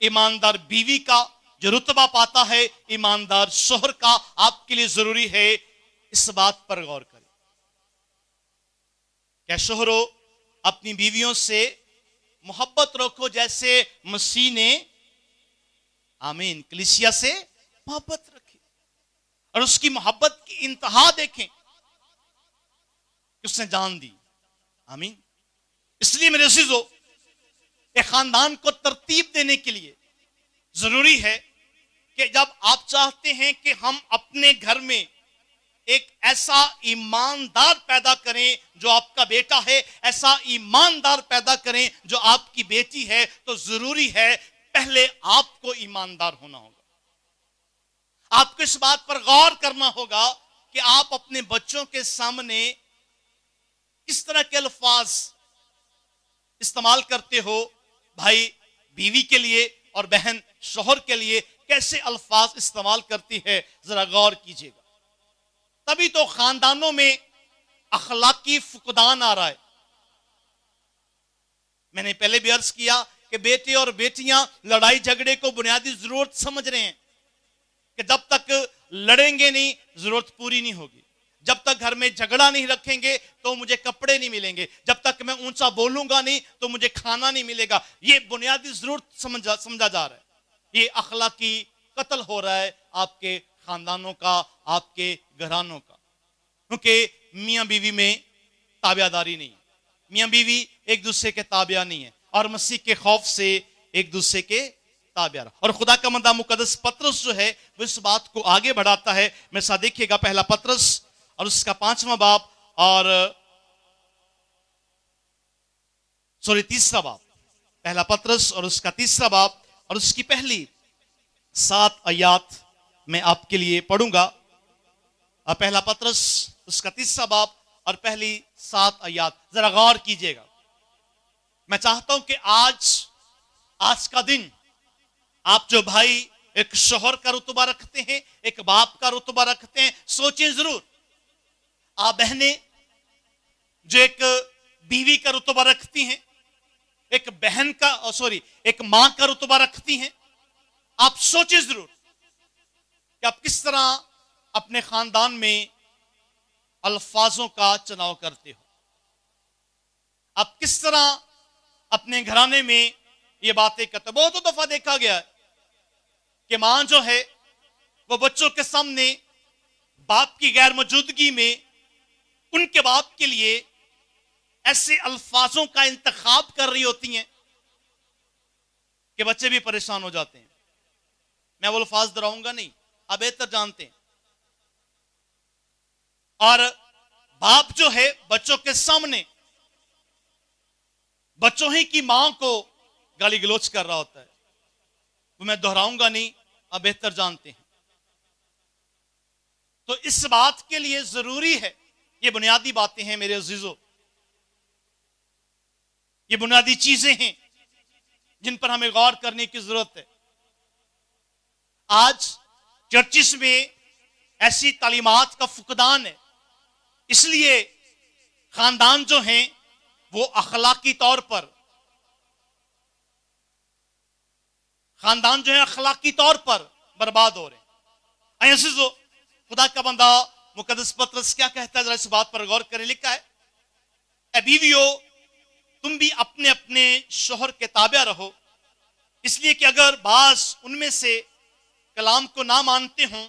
ईमानदार बीवी का जो रुतबा पाता है ईमानदार शोहर का, आपके लिए जरूरी है इस बात पर गौर करें। क्या शोहरों अपनी बीवियों से मोहब्बत रखो जैसे मसीह ने, आमीन, कलीसिया से मोहब्बत रखी, और उसकी मोहब्बत की इंतहा देखें कि उसने जान दी। आमीन। इसलिए मेरे अजीजों, एक खानदान को तरतीब देने के लिए जरूरी है कि जब आप चाहते हैं कि हम अपने घर में एक ऐसा ईमानदार पैदा करें जो आपका बेटा है, ऐसा ईमानदार पैदा करें जो आपकी बेटी है, तो जरूरी है पहले आपको ईमानदार होना होगा। आपको इस बात पर गौर करना होगा कि आप अपने बच्चों के सामने किस तरह के अल्फाज इस्तेमाल करते हो। भाई बीवी के लिए और बहन शोहर के लिए कैसे अल्फाज इस्तेमाल करती है, जरा गौर कीजिएगा। तभी तो खानदानों में अखलाकी फुकदान आ रहा है। मैंने पहले भी अर्ज किया कि बेटे और बेटियां लड़ाई झगड़े को बुनियादी जरूरत समझ रहे हैं कि जब तक लड़ेंगे नहीं जरूरत पूरी नहीं होगी, जब तक घर में झगड़ा नहीं रखेंगे तो मुझे कपड़े नहीं मिलेंगे, जब तक मैं ऊंचा बोलूंगा नहीं तो मुझे खाना नहीं मिलेगा। ये बुनियादी जरूरत समझा जा रहा है। ये अखलाकी कत्ल हो रहा है आपके खानदानों का, आपके घरानों का, क्योंकि मियां बीवी में ताबियादारी नहीं है, मियां बीवी एक दूसरे के ताबिया नहीं है, और मसीह के खौफ से एक दूसरे के ताबिया। और खुदा का बंदा मुकद्दस पतरस जो है वो इस बात को आगे बढ़ाता है। मेरे साथ देखिएगा, पहला पतरस और उसका 5वां बाब और तीसरा बाब, पहला पतरस और उसका 3रा बाब और उसकी पहली 7 आयत मैं आपके लिए पढ़ूंगा। पहला पतरस उसका 3रा बाब और पहली 7 आयत, जरा गौर कीजिएगा। मैं चाहता हूं कि आज का दिन आप जो भाई एक शोहर का रुतबा रखते हैं, एक बाप का रुतबा रखते हैं, सोचें जरूर। आप बहनें जो एक बीवी का रुतबा रखती हैं, एक बहन का एक मां का रुतबा रखती हैं, आप सोचें जरूर कि आप किस तरह अपने खानदान में अल्फाजों का चुनाव करते हो। आप किस तरह अपने घराने में ये बातें करते हो। बहुत दफा देखा गया है कि मां जो है वो बच्चों के सामने बाप की गैर मौजूदगी में उनके बाप के लिए ऐसे अल्फाजों का इंतखाब कर रही होती हैं कि बच्चे भी परेशान हो जाते हैं। मैं वो अल्फाज दोहराऊंगा नहीं, आप बेहतर जानते हैं। और बाप जो है बच्चों के सामने बच्चों ही की मां को गाली गलौज कर रहा होता है, वो मैं दोहराऊंगा नहीं, आप बेहतर जानते हैं। तो इस बात के लिए जरूरी है, ये बुनियादी बातें हैं मेरे अजीजों, ये बुनियादी चीजें हैं जिन पर हमें गौर करने की जरूरत है। आज चर्चिस में ऐसी तालीमात का फुकदान है, इसलिए खानदान जो हैं वो अखलाकी तौर पर, खानदान जो है अखलाकी तौर पर बर्बाद हो रहे हैं। अजीजों, खुदा का बंदा मुकद्दस पतरस क्या कहता है, जरा इस बात पर गौर करें। लिखा है, ऐ बीवियों तुम भी अपने अपने शोहर के ताबे रहो, इसलिए कि अगर बाज उनमें से कलाम को ना मानते हों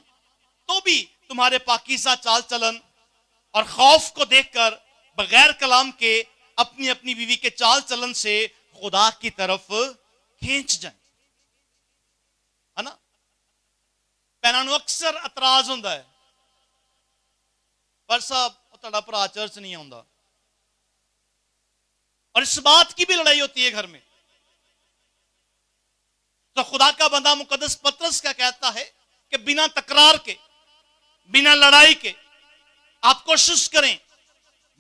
तो भी तुम्हारे पाकीज़ा चाल चलन और खौफ को देखकर बगैर कलाम के अपनी अपनी बीवी के चाल चलन से खुदा की तरफ खींच जाए। है ना? पैनों अक्सर एतराज होता है, पर साहब तुहाडा भरा चर्च नहीं आउंदा, और इस बात की भी लड़ाई होती है घर में। तो खुदा का बंदा मुकद्दस पतरस क्या कहता है कि बिना तकरार के, बिना लड़ाई के आप कोशिश करें,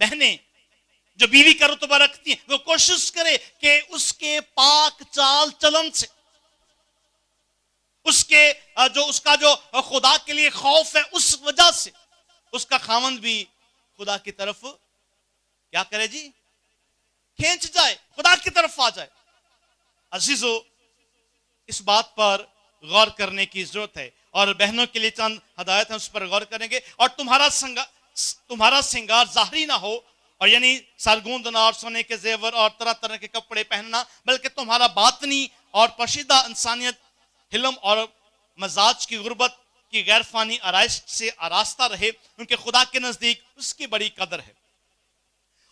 बहनें जो बीवी का रुतबा रखती हैं वो कोशिश करें कि उसके पाक चाल चलन से, उसका जो खुदा के लिए खौफ है, उस वजह से उसका खामंद भी खुदा की तरफ क्या करे जी, खींच जाए, खुदा की तरफ आ जाए। अजीजों, इस बात पर गौर करने की जरूरत है, और बहनों के लिए चंद हदायत है, उस पर गौर करेंगे। और तुम्हारा श्रृंगार जाहरी ना हो, और यानी सरगूंदना और सोने के जेवर और तरह तरह के कपड़े पहनना, बल्कि तुम्हारा बातनी और पशीदा इंसानियत हिलम और मजाज की गुर्बत की गैरफानी आराइश से आरास्ता रहे, उनके खुदा के नजदीक उसकी बड़ी कदर है।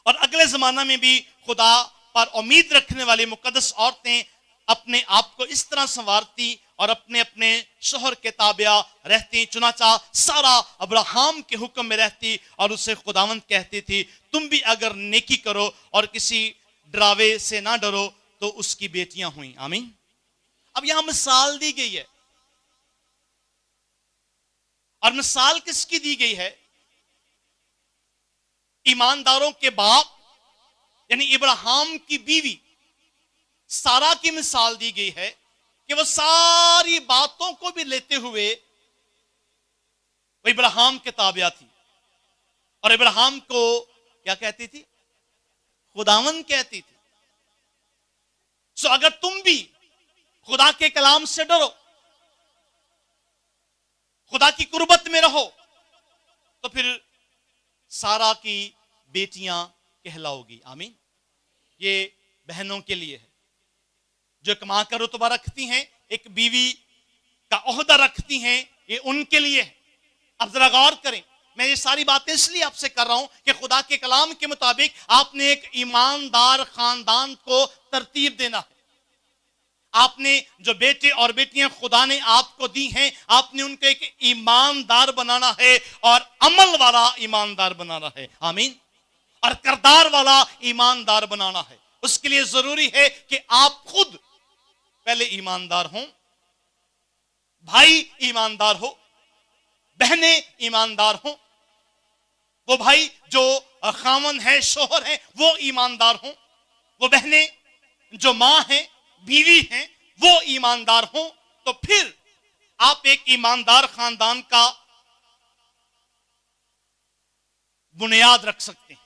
और अगले जमाना में भी खुदा पर उम्मीद रखने वाली मुकद्दस औरतें अपने आप को इस तरह संवारती और अपने अपने शोहर के ताबिया रहती। चुनाचा सारा अब्राहम के हुक्म में रहती और उसे खुदावंद कहती थी, तुम भी अगर नेकी करो और किसी डरावे से ना डरो तो उसकी बेटियां हुई। आमीन। अब यहां मिसाल दी गई है, और मिसाल किसकी दी गई है? ईमानदारों के बाप यानी इब्राहिम की बीवी सारा की मिसाल दी गई है कि वो सारी बातों को भी लेते हुए वो इब्राहिम के ताबिया थी, और इब्राहिम को क्या कहती थी? खुदावंद कहती थी। सो अगर तुम भी खुदा के कलाम से डरो, खुदा की कुर्बत में रहो, तो फिर सारा की बेटियां कहलाओगी। आमीन। ये बहनों के लिए है जो कमा कर रुतबा रखती हैं, एक बीवी का ओहदा रखती हैं, ये उनके लिए है। अब जरा गौर करें, मैं ये सारी बातें इसलिए आपसे कर रहा हूं कि खुदा के कलाम के मुताबिक आपने एक ईमानदार खानदान को तरतीब देना है। आपने जो बेटे और बेटियां खुदा ने आपको दी हैं, आपने उनको एक ईमानदार बनाना है और अमल वाला ईमानदार बनाना है। आमीन। और किरदार वाला ईमानदार बनाना है। उसके लिए जरूरी है कि आप खुद पहले ईमानदार हों, भाई ईमानदार हो, बहनें ईमानदार हों, वो भाई जो खामन है, शोहर है, वो ईमानदार हों, वो बहनें जो मां हैं, बीवी हैं, वो ईमानदार हों, तो फिर आप एक ईमानदार खानदान का बुनियाद रख सकते हैं।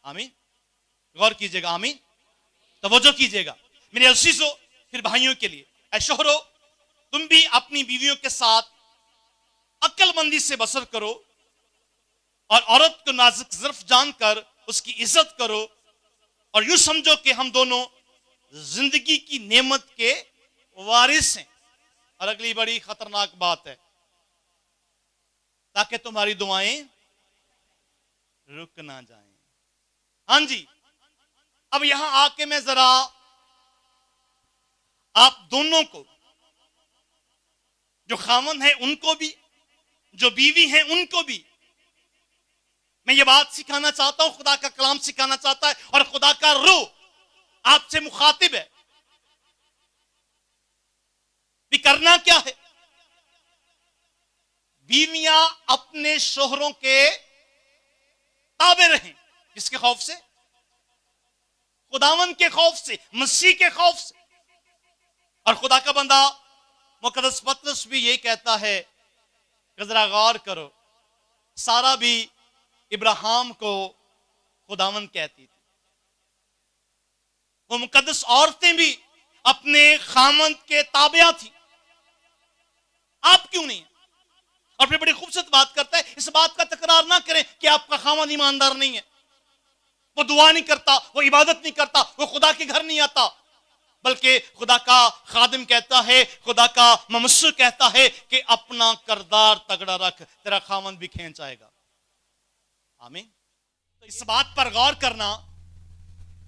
आमीन। गौर कीजिएगा। आमीन। तवज्जो कीजिएगा मेरे अजीजों। फिर भाइयों के लिए, ऐ शोहरों, तुम भी अपनी बीवियों के साथ अक्लमंदी से बसर करो और औरत को नाजुक ज़र्फ जानकर उसकी इज्जत करो और यूं समझो कि हम दोनों जिंदगी की नेमत के वारिस हैं। और अगली बड़ी खतरनाक बात है, ताकि तुम्हारी दुआएं रुक ना जाएं। हां जी। अब यहां आके मैं जरा आप दोनों को, जो खामन है उनको भी, जो बीवी हैं उनको भी, मैं ये बात सिखाना चाहता हूं, खुदा का कलाम सिखाना चाहता है और खुदा का रूह आपसे मुखातिब है भी करना क्या है। बीवियां अपने शोहरों के ताबे रहें। किसके खौफ से? खुदावन के खौफ से, मसीह के खौफ से। और खुदा का बंदा मुकद्दस पतरस भी ये कहता है कि जरा गौर करो, सारा भी इब्राहिम को खुदावन कहती थी। वो मुकद्दस औरतें भी अपने खामंद के ताबिया थी। आप क्यों नहीं? और फिर बड़ी खूबसूरत बात करता है, इस बात का तकरार ना करें कि आपका खामंद ईमानदार नहीं है, वो दुआ नहीं करता, वो इबादत नहीं करता, वो खुदा के घर नहीं आता। बल्कि खुदा का खादिम कहता है, खुदा का ममस्सू कहता है कि अपना किरदार तगड़ा रख, तेरा खामंद भी खींच आएगा। आमीन। तो इस बात पर गौर करना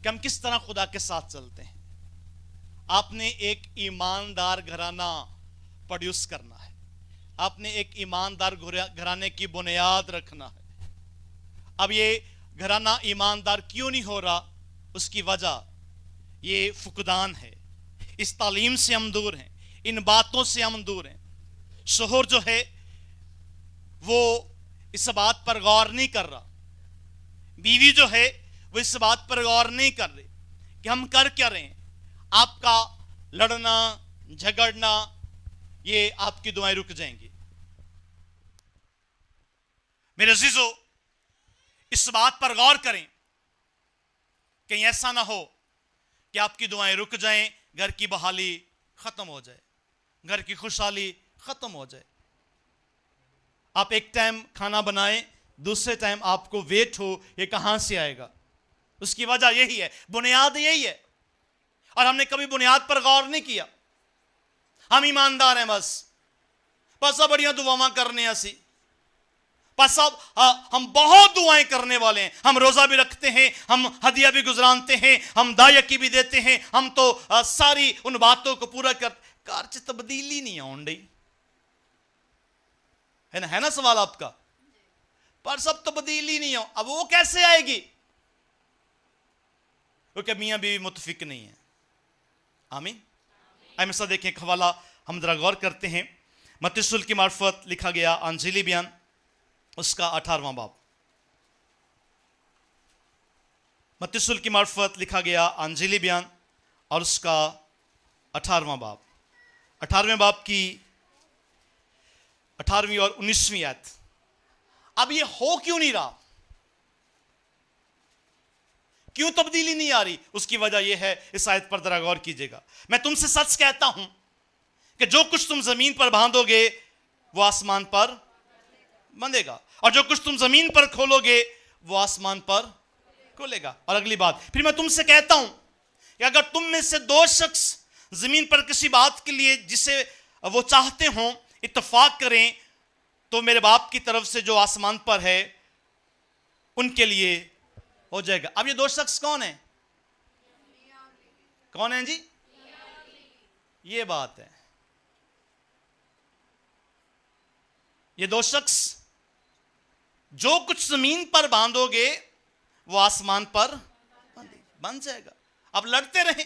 कि हम किस तरह खुदा के साथ चलते हैं। आपने एक ईमानदार घराना प्रोड्यूस करना है, आपने एक ईमानदार घराने की बुनियाद रखना है। अब ये घराना ईमानदार क्यों नहीं हो रहा? उसकी वजह ये फुकदान है। इस तालीम से हम दूर हैं, इन बातों से हम दूर हैं। शोहर जो है वो इस बात पर गौर नहीं कर रहा, बीवी जो है वो इस बात पर गौर नहीं कर रही कि हम कर क्या रहे हैं। आपका लड़ना झगड़ना, ये आपकी दुआएं रुक जाएंगी। मेरे अजीजों, इस बात पर गौर करें, कहीं ऐसा ना हो कि आपकी दुआएं रुक जाएं, घर की बहाली खत्म हो जाए, घर की खुशहाली खत्म हो जाए। आप एक टाइम खाना बनाएं, दूसरे टाइम आपको वेट हो ये कहां से आएगा। उसकी वजह यही है, बुनियाद यही है। और हमने कभी बुनियाद पर गौर नहीं किया। हम ईमानदार हैं बस बढ़िया दुआवां करने असी बस अब हम बहुत दुआएं करने वाले हैं। हम रोजा भी रखते हैं, हम हदिया भी गुजरानते हैं, हम दायकी भी देते हैं, हम तो सारी उन बातों को पूरा कर कार च तब्दीली नहीं आउन रही है ना सवाल आपका। पर सब तब्दीली नहीं हो, अब वो कैसे आएगी? क्योंकि मियां बीवी मुतफिक नहीं है। आमीन। ऐसा देखें एक हवाला हम जरा गौर करते हैं। मत्ती रसूल की मार्फत लिखा गया अंजीली बयान, उसका 18वां बाब। मत्ती रसूल की मार्फत लिखा गया अंजीली बयान और उसका 18वां बाब। 18वें बाब की 18वीं और 19वीं आयत। अब ये हो क्यों नहीं रहा? क्यों तब्दीली नहीं आ रही? उसकी वजह यह है, इस आयत पर जरा गौर कीजिएगा। मैं तुमसे सच कहता हूं कि जो कुछ तुम जमीन पर बांधोगे वो आसमान पर बंधेगा, और जो कुछ तुम जमीन पर खोलोगे वो आसमान पर खोलेगा। और अगली बात, फिर मैं तुमसे कहता हूं कि अगर तुम में से दो शख्स जमीन पर किसी बात के लिए जिसे वो चाहते हो इत्तेफाक करें तो मेरे बाप की तरफ से जो आसमान पर है उनके लिए हो जाएगा। अब ये दो शख्स कौन है? कौन है जी? ये बात है। ये दो शख्स, जो कुछ जमीन पर बांधोगे वो आसमान पर बन जाएगा। अब लड़ते रहें,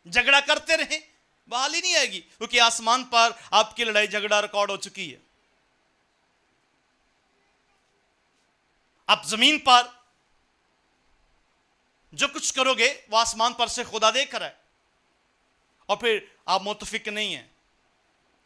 झगड़ा करते रहें, बहाल ही नहीं आएगी, क्योंकि आसमान पर आपकी लड़ाई झगड़ा रिकॉर्ड हो चुकी है। आप जमीन पर जो कुछ करोगे वो आसमान पर से खुदा देख रहा है, और फिर आप मुतफिक नहीं है,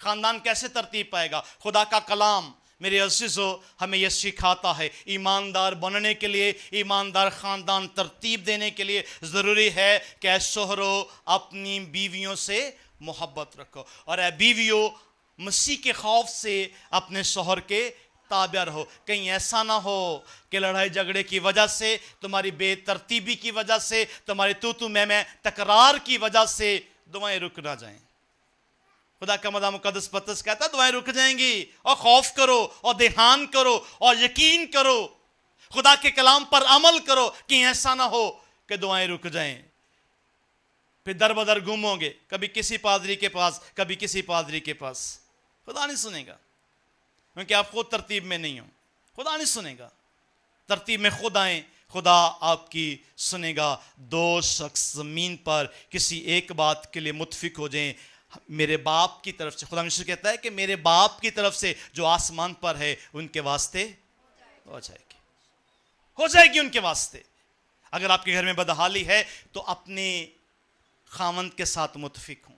खानदान कैसे तरतीब पाएगा? खुदा का कलाम मेरे अज़ीज़ों हमें यह सिखाता है, ईमानदार बनने के लिए, ईमानदार खानदान तरतीब देने के लिए ज़रूरी है कि ऐ शोहरों अपनी बीवियों से मोहब्बत रखो, और ऐ बीवियों मसीह के खौफ से अपने शोहर के ताबे रहो। कहीं ऐसा ना हो कि लड़ाई झगड़े की वजह से, तुम्हारी बेतरतीबी की वजह से, तुम्हारी तू मैं तकरार की वजह से दुआएं रुक ना जाएं। खुदा का मदा मुकद्दस पतरस कहता है दुआएं रुक जाएंगी, और खौफ करो और ध्यान करो और यकीन करो, खुदा के कलाम पर अमल करो कि ऐसा ना हो कि दुआएं रुक जाएं। फिर दर बदर घूमोगे, कभी किसी पादरी के पास, कभी किसी पादरी के पास। खुदा नहीं सुनेगा, क्योंकि आप खुद तरतीब में नहीं हो। खुदा नहीं सुनेगा, तरतीब में खुद आए, खुदा आपकी सुनेगा। दो शख्स जमीन पर किसी एक बात के लिए मुत्फिक हो जाएं, मेरे बाप की तरफ से, खुदा यीशु कहता है कि मेरे बाप की तरफ से जो आसमान पर है उनके वास्ते हो जाएगी उनके वास्ते। अगर आपके घर में बदहाली है तो अपने खामंद के साथ मुत्फिक हो,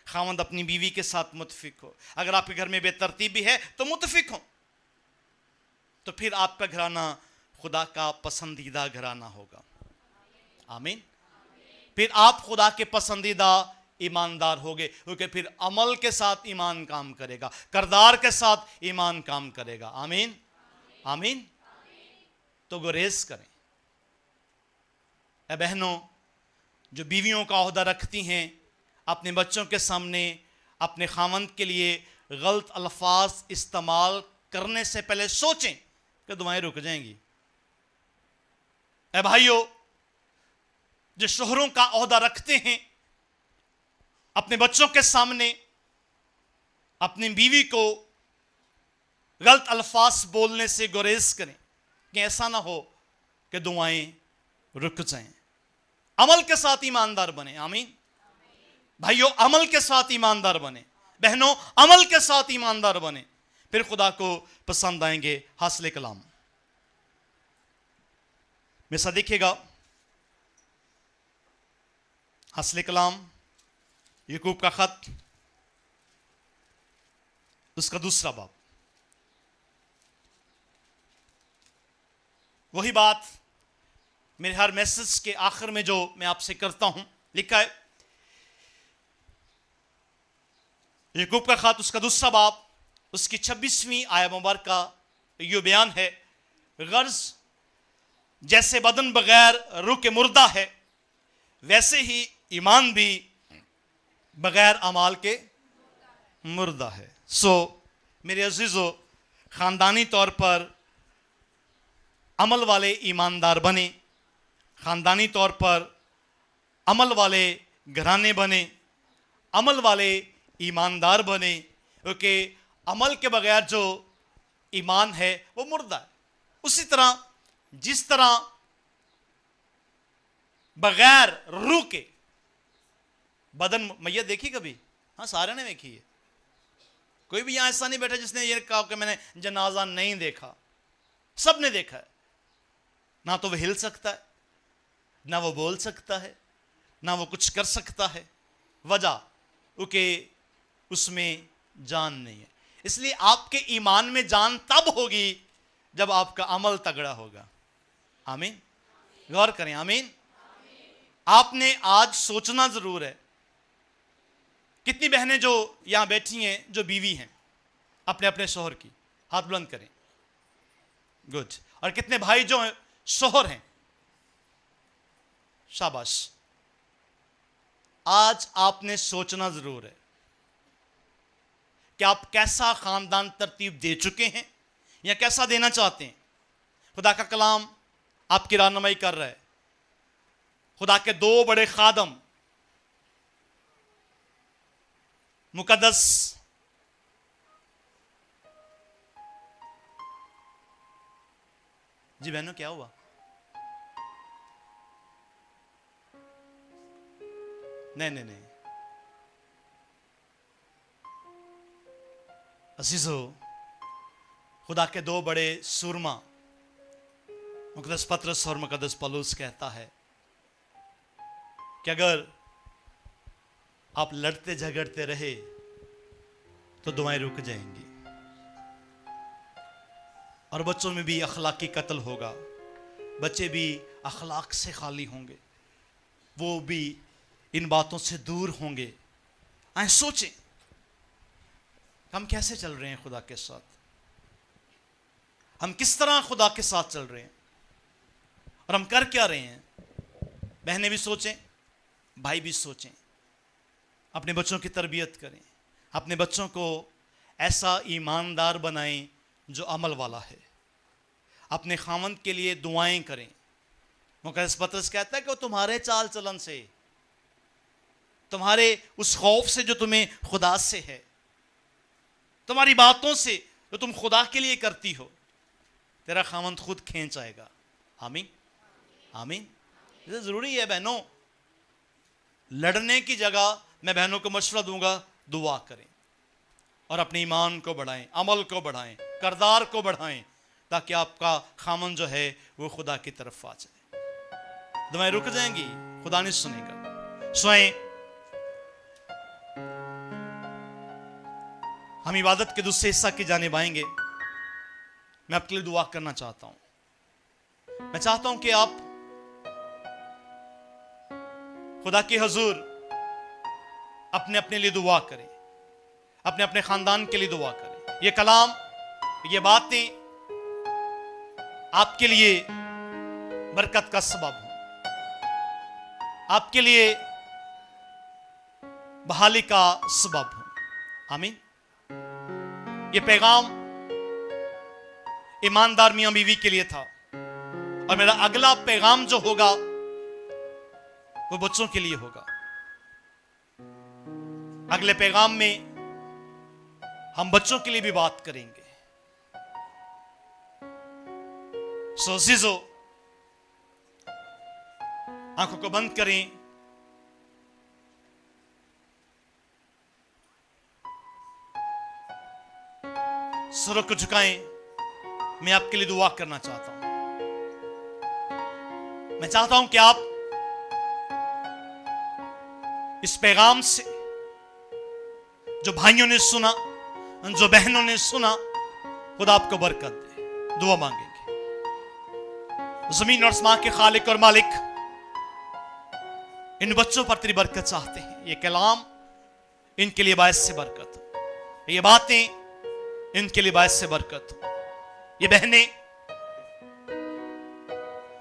खामंद अपनी बीवी के साथ मुत्फिक हो। अगर आपके घर में बेतरतीबी है तो मुत्फिक हो, तो फिर आपका घराना खुदा का पसंदीदा घराना होगा। आमीन। फिर आप खुदा के पसंदीदा ईमानदार होगे, क्योंकि फिर अमल के साथ ईमान काम करेगा, करदार के साथ ईमान काम करेगा। आमीन आमीन। तो गुरेज करें ए बहनों, जो बीवियों का ओहदा रखती हैं, अपने बच्चों के सामने अपने खामंद के लिए गलत अल्फाज इस्तेमाल करने से पहले सोचें कि दुआएं रुक जाएंगी। ए भाइयों, जो शोहरों का ओहदा रखते हैं, अपने बच्चों के सामने अपनी बीवी को गलत अल्फाज बोलने से गुरेज करें कि ऐसा ना हो कि दुआएं रुक जाएं। अमल के साथ ईमानदार बने। आमीन। भाइयों, अमल के साथ ईमानदार बने, बहनों अमल के साथ ईमानदार बने, फिर खुदा को पसंद आएंगे। हासिल कलाम में सा देखिएगा, हासिल कलाम याकूब का खत, उसका दूसरा बाब। वही बात मेरे हर मैसेज के आखिर में जो मैं आपसे करता हूं, लिखा है याकूब का खत, उसका दूसरा बाब, उसकी 26वीं आयत मुबारक का यो बयान है, गर्ज जैसे बदन बगैर रूह के मुर्दा है, वैसे ही ईमान भी बगैर अमाल के मुर्दा है। सो मेरे अजीजों, खानदानी तौर पर अमल वाले ईमानदार बने, खानदानी तौर पर अमल वाले घराने बने, अमल वाले ईमानदार बने, क्योंकि अमल के बगैर जो ईमान है वो मुर्दा है। उसी तरह जिस तरह बगैर रूह के बदन, मैयत देखी कभी? हाँ, सारे ने देखी है। कोई भी यहां ऐसा नहीं बैठा जिसने ये कहा कि मैंने जनाजा नहीं देखा। सब ने देखा है। ना तो वह हिल सकता है, ना वो बोल सकता है, ना वो कुछ कर सकता है। वजह क्योंकि उसमें जान नहीं है। इसलिए आपके ईमान में जान तब होगी जब आपका अमल तगड़ा होगा। आमीन। गौर करें। आमीन। आपने आज सोचना जरूर है, कितनी बहनें जो यहां बैठी हैं जो बीवी हैं अपने अपने शोहर की, हाथ बुलंद करें। गुड। और कितने भाई जो हैं शोहर हैं? शाबाश। आज आपने सोचना जरूर है कि आप कैसा खानदान तरतीब दे चुके हैं या कैसा देना चाहते हैं। खुदा का कलाम आपकी रहनुमाई कर रहा है। खुदा के दो बड़े खादम मुकद्दस जी बहनों क्या हुआ? नहीं अजीजो, खुदा के दो बड़े सूरमा मुकद्दस पतरस और मुकद्दस पौलुस कहता है कि अगर आप लड़ते झगड़ते रहे तो दुआएं रुक जाएंगी और बच्चों में भी अखलाकी कत्ल होगा। बच्चे भी अखलाक से खाली होंगे, वो भी इन बातों से दूर होंगे। आए सोचें हम कैसे चल रहे हैं खुदा के साथ, हम किस तरह खुदा के साथ चल रहे हैं और हम कर क्या रहे हैं। बहनें भी सोचें, भाई भी सोचें। अपने बच्चों की तरबियत करें, अपने बच्चों को ऐसा ईमानदार बनाएं जो अमल वाला है। अपने खामंद के लिए दुआएं करें। मुकद्दस पतरस कहता है कि वो तुम्हारे चाल चलन से, तुम्हारे उस खौफ से जो तुम्हें खुदा से है, तुम्हारी बातों से जो तुम खुदा के लिए करती हो, तेरा खामंद खुद खींच आएगा। आमीन आमीन। ये जरूरी है बहनों। लड़ने की जगह मैं बहनों को मशवरा दूंगा, दुआ करें और अपने ईमान को बढ़ाएं, अमल को बढ़ाएं, करदार को बढ़ाएं, ताकि आपका खामन जो है वो खुदा की तरफ आ जाए। दुआएं रुक जाएंगी, खुदा नहीं सुनेगा। स्वयं हम इबादत के दूसरे हिस्सा की जानिब आएंगे। मैं आपके लिए दुआ करना चाहता हूं। मैं चाहता हूं कि आप खुदा के हुजूर अपने अपने लिए दुआ करें, अपने अपने खानदान के लिए दुआ करें। ये कलाम, ये बातें आपके लिए बरकत का सबब हो, आपके लिए बहाली का सबब हो। आमीन। ये पैगाम ईमानदार मियां बीवी के लिए था और मेरा अगला पैगाम जो होगा वो बच्चों के लिए होगा। अगले पैगाम में हम बच्चों के लिए भी बात करेंगे। सो अज़ीज़ो, आंखों को बंद करें। सरों को झुकाएं। मैं आपके लिए दुआ करना चाहता हूं। मैं चाहता हूं कि आप इस पैगाम से जो भाइयों ने सुना, जो बहनों ने सुना, खुदा आपको बरकत दे। दुआ मांगेंगे। जमीन और आसमान के खालिक और मालिक, इन बच्चों पर तेरी बरकत चाहते हैं। ये कलाम इनके लिए बायस से बरकत हो, ये बातें इनके लिए बायस से बरकत हो। ये बहनें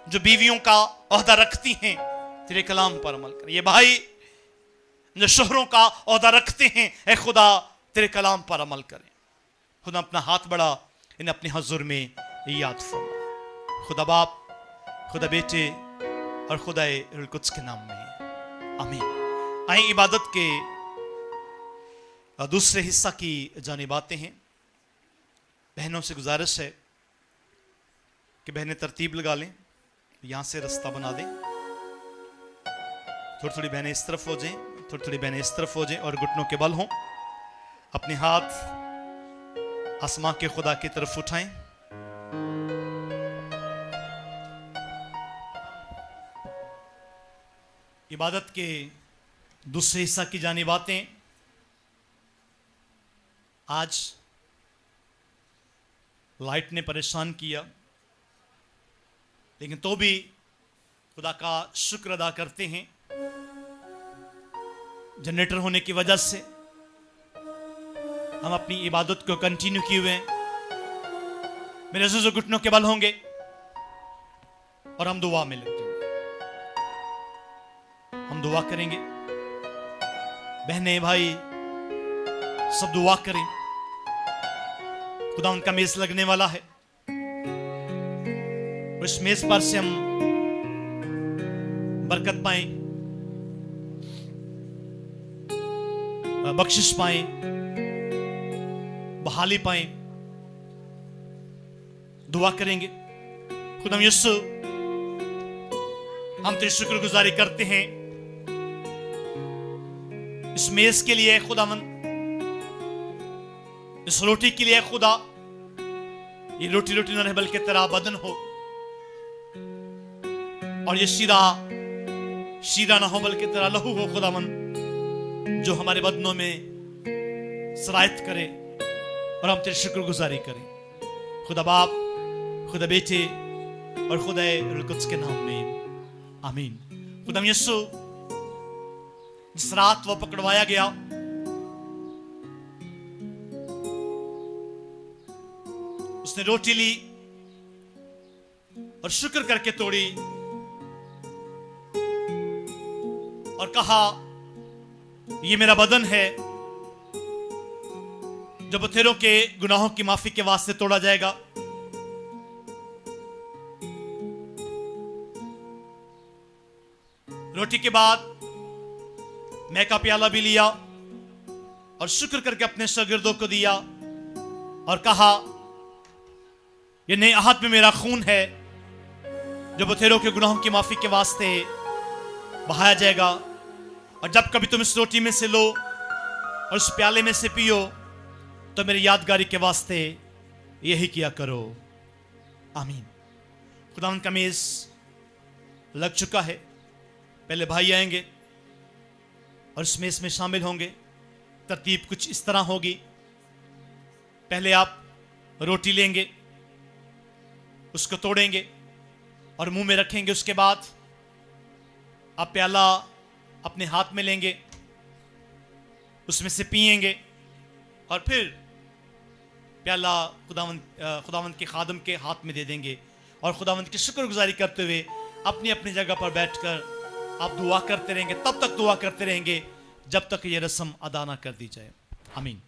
जो बीवियों का ओहदा रखती हैं, तेरे कलाम पर अमल करें। ये भाई जो शोहरों का ओहदा रखते हैं, ऐ खुदा तेरे कलाम पर अमल करें। खुदा अपना हाथ बढ़ा, इन्हें अपने हुजूर में याद फरमा। खुदा बाप, खुदा बेटे और खुदा रूह कुद्स के नाम में आमीन। आए इबादत के दूसरे हिस्सा की जानिब आते हैं। बहनों से गुजारिश है कि बहनें तरतीब लगा लें, यहां से रास्ता बना दें। थोड़ी थोड़ी बहनें इस तरफ हो जाएं, थोड़ी थोड़ी बहनें इस तरफ हो जाएं और घुटनों के बल हों। अपने हाथ आसमां के खुदा की तरफ उठाएं। इबादत के दूसरे हिस्सा की जानिब आते हैं। आज लाइट ने परेशान किया, लेकिन तो भी खुदा का शुक्र अदा करते हैं। जनरेटर होने की वजह से हम अपनी इबादत को कंटिन्यू किए हुए हैं। मेरे अज़ीज़ों, घुटनों के बल होंगे और हम दुआ में लग जाएंगे। हम दुआ करेंगे, बहनें भाई सब दुआ करें। खुदा उनका मेज लगने वाला है, उस मेज पर से हम बरकत पाएं, बख्शिश पाएं, बहाली पाएं। दुआ करेंगे। खुदा यीशु, हम तेरी शुक्रगुजारी करते हैं इस मेज के लिए खुदावन, इस रोटी के लिए खुदा। ये रोटी रोटी ना रहे बल्कि तेरा बदन हो, और ये शीरा ना हो बल्कि तेरा लहू हो खुदावन, जो हमारे बदनों में सरायत करे और हम तेरी शुक्रगुजारी करें। खुदा बाप, खुदा बेटे और खुदा रूह कुद्स के नाम में आमीन। खुदा यीशु, जिस रात वो पकड़वाया गया, उसने रोटी ली और शुक्र करके तोड़ी और कहा, ये मेरा बदन है जो बथेरों के गुनाहों की माफी के वास्ते तोड़ा जाएगा। रोटी के बाद मैं का प्याला भी लिया और शुक्र करके अपने शागिर्दों को दिया और कहा, ये नए अहद में मेरा खून है जो बथेरों के गुनाहों की माफी के वास्ते बहाया जाएगा। और जब कभी तुम इस रोटी में से लो और इस प्याले में से पियो तो मेरी यादगारी के वास्ते यही किया करो। आमीन। खुदावन का मेज लग चुका है। पहले भाई आएंगे और इस मेज में शामिल होंगे। तरतीब कुछ इस तरह होगी, पहले आप रोटी लेंगे, उसको तोड़ेंगे और मुंह में रखेंगे। उसके बाद आप प्याला अपने हाथ में लेंगे, उसमें से पिएंगे और फिर प्याला खुदावंद के खादम के हाथ में दे देंगे और खुदावंद की शुक्रगुजारी करते हुए अपनी अपनी जगह पर बैठकर आप दुआ करते रहेंगे। तब तक दुआ करते रहेंगे जब तक ये रस्म अदा ना कर दी जाए। आमीन।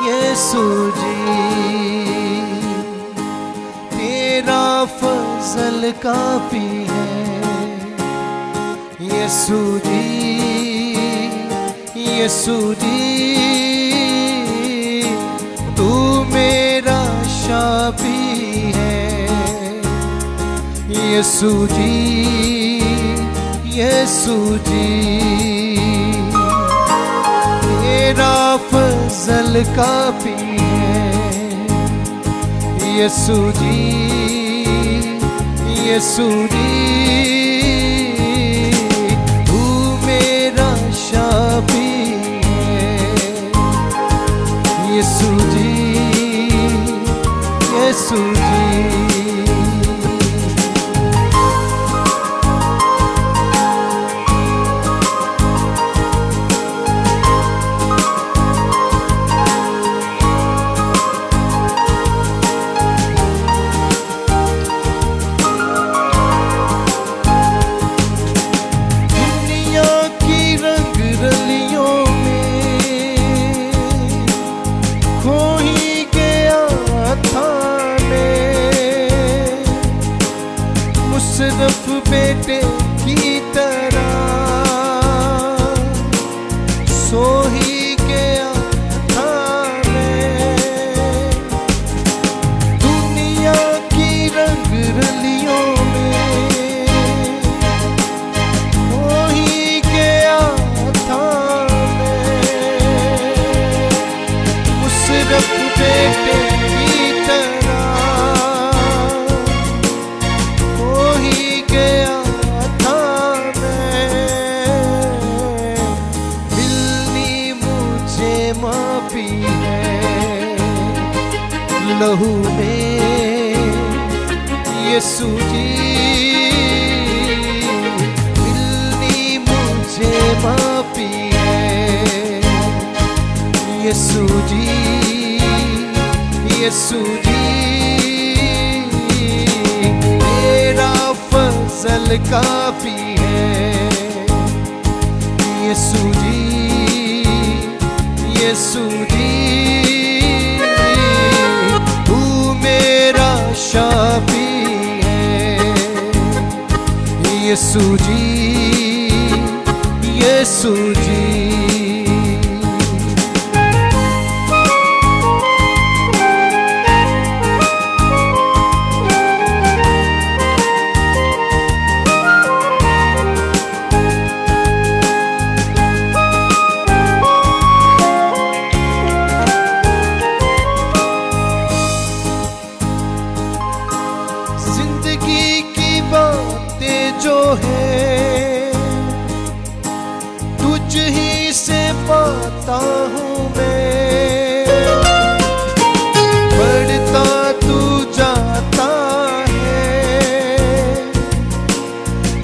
यीशु जी तेरा फजल काफी है। यीशु जी तू मेरा शाफी है। यीशु जी तेरा फजल काफी है। यीशु यीशु जी तू मेरा शाफी है। यीशु जी यीशु जी मुशर्रफ बेटे की तरह सो ही गया था मैं। दुनिया की रंग रलियों में खो ही गया था मैं। मुशर्रफ बेटे की तरह लहू में यीशु जी मिलनी मुझे माफी है। यीशु जी यीशु जी मेरा फजल काफी है। यीशु जी यीशु जी शाफी है। यीशु जी यीशु जी जो है तुझ ही से पाता हूँ मैं। बढ़ता तू जाता है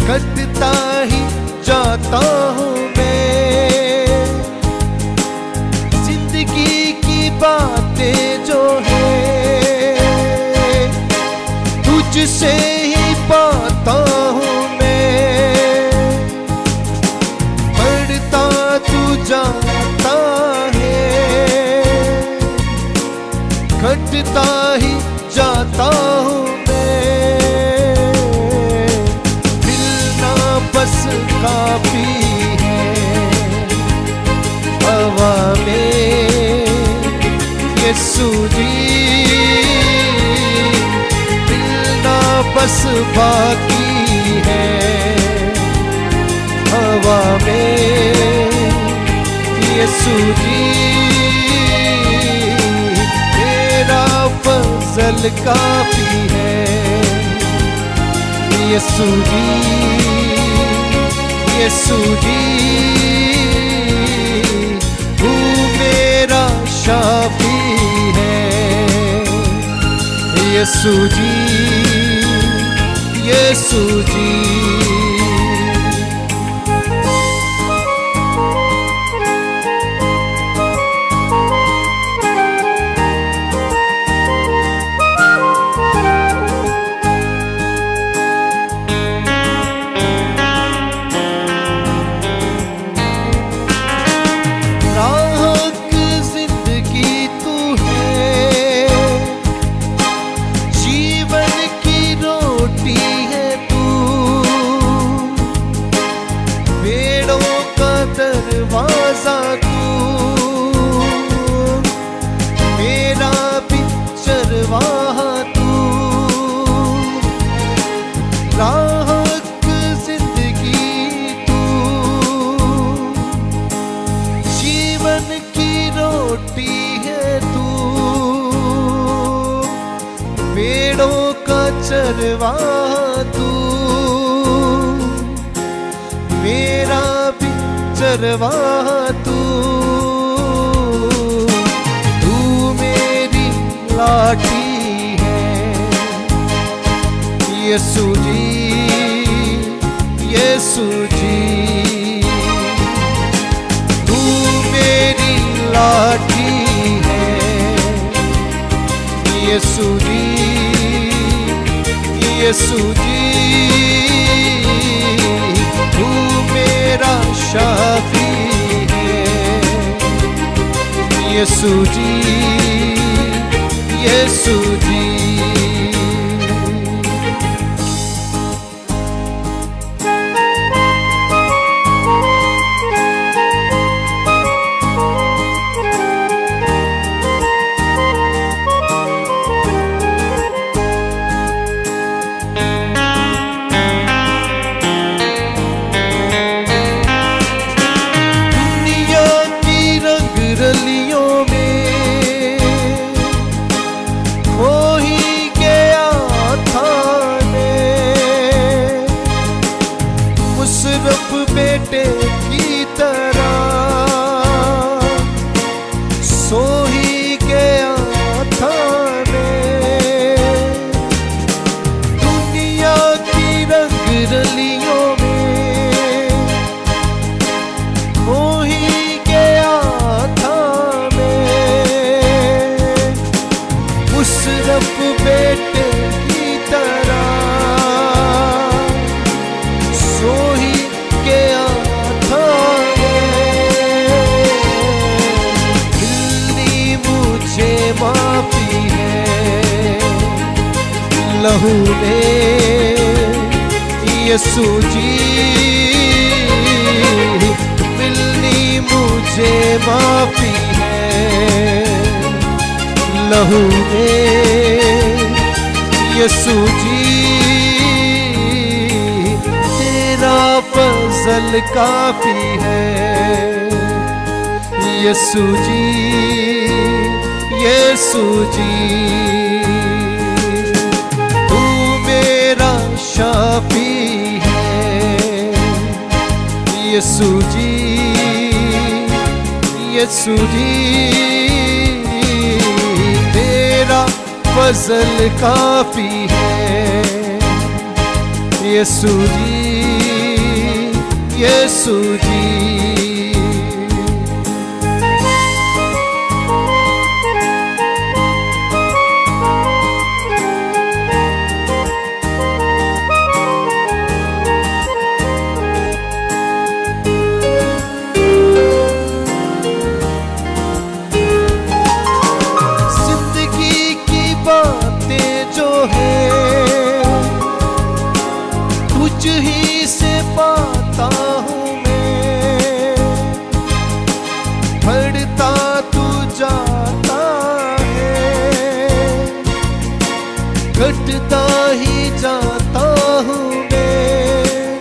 घटता ही जाता हूँ मैं। जिंदगी की बातें जो है तुझसे ही पाता हूँ जाता है घटता ही जाता हूँ मैं। मिलना बस काफी है हवा में यीशु जी मिलना बस बाकी है हवा में यीशु जी मेरा फजल काफी है। यीशु जी यीशु जी तू मेरा शाफी है। यीशु जी यीशु जी जीवन की रोटी है तू। का चरवाहा तू, मेरा भी चरवाहा तू। तू मेरी लाठी है यीशु जी, यीशु जी। तू मेरी लाठी है यीशु जी, यीशु जी। तू मेरा शाफी है यीशु जी, यीशु जी। बेटे की तरह सो ही गया था मैं। दुनिया की रंग रलियों में खो ही गया था मैं। मुशर्रफ बेटे की तरह सो ही गया था दिल्ली मुझे माफी है लहू ने यीशु जी। दिल्ली मुझे माफी है लहू ने यीशु जी। तेरा फजल काफी है यीशु जी, यीशु जी। तू मेरा शाफी है यीशु जी, यीशु जी। तेरा फजल काफी है यीशु जी, यीशु जी। जिंदगी की बातें जो है तुझ ही से पाता हूँ मैं। बढ़ता तू जाता है घटता ही जाता हूँ मैं।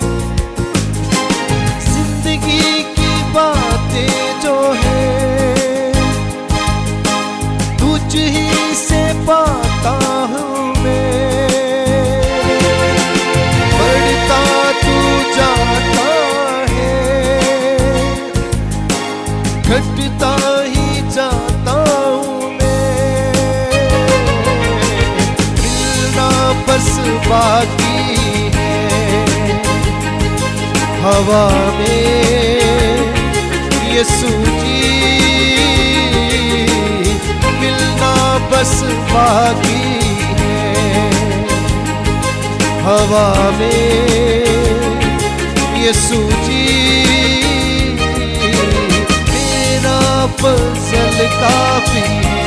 जिंदगी की बातें जो है तुझ ही से पाता हूँ मैं। बढ़ता तू जाता है घटता ही जाता हूँ मैं। मिलना बस बाकी है हवा में यीशु जी। मिलना बस बाकी है हवा में यीशु जी। मेरा फजल काफी है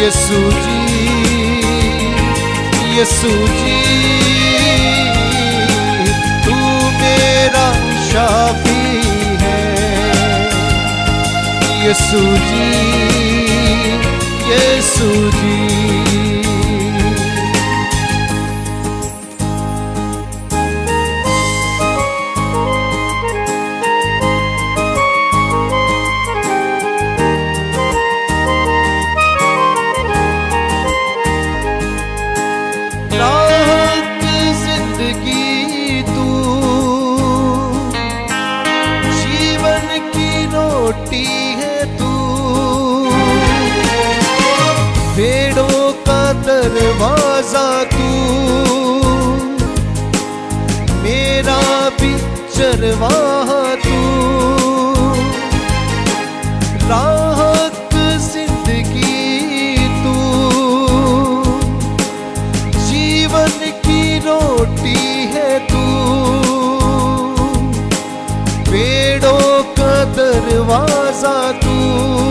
यीशु जी, यीशु जी। तू मेरा शाफी है यीशु जी, यीशु जी। भी चरवाह तू, राहत जिंदगी तू, जीवन की रोटी है तू, पेड़ों का दरवाजा तू।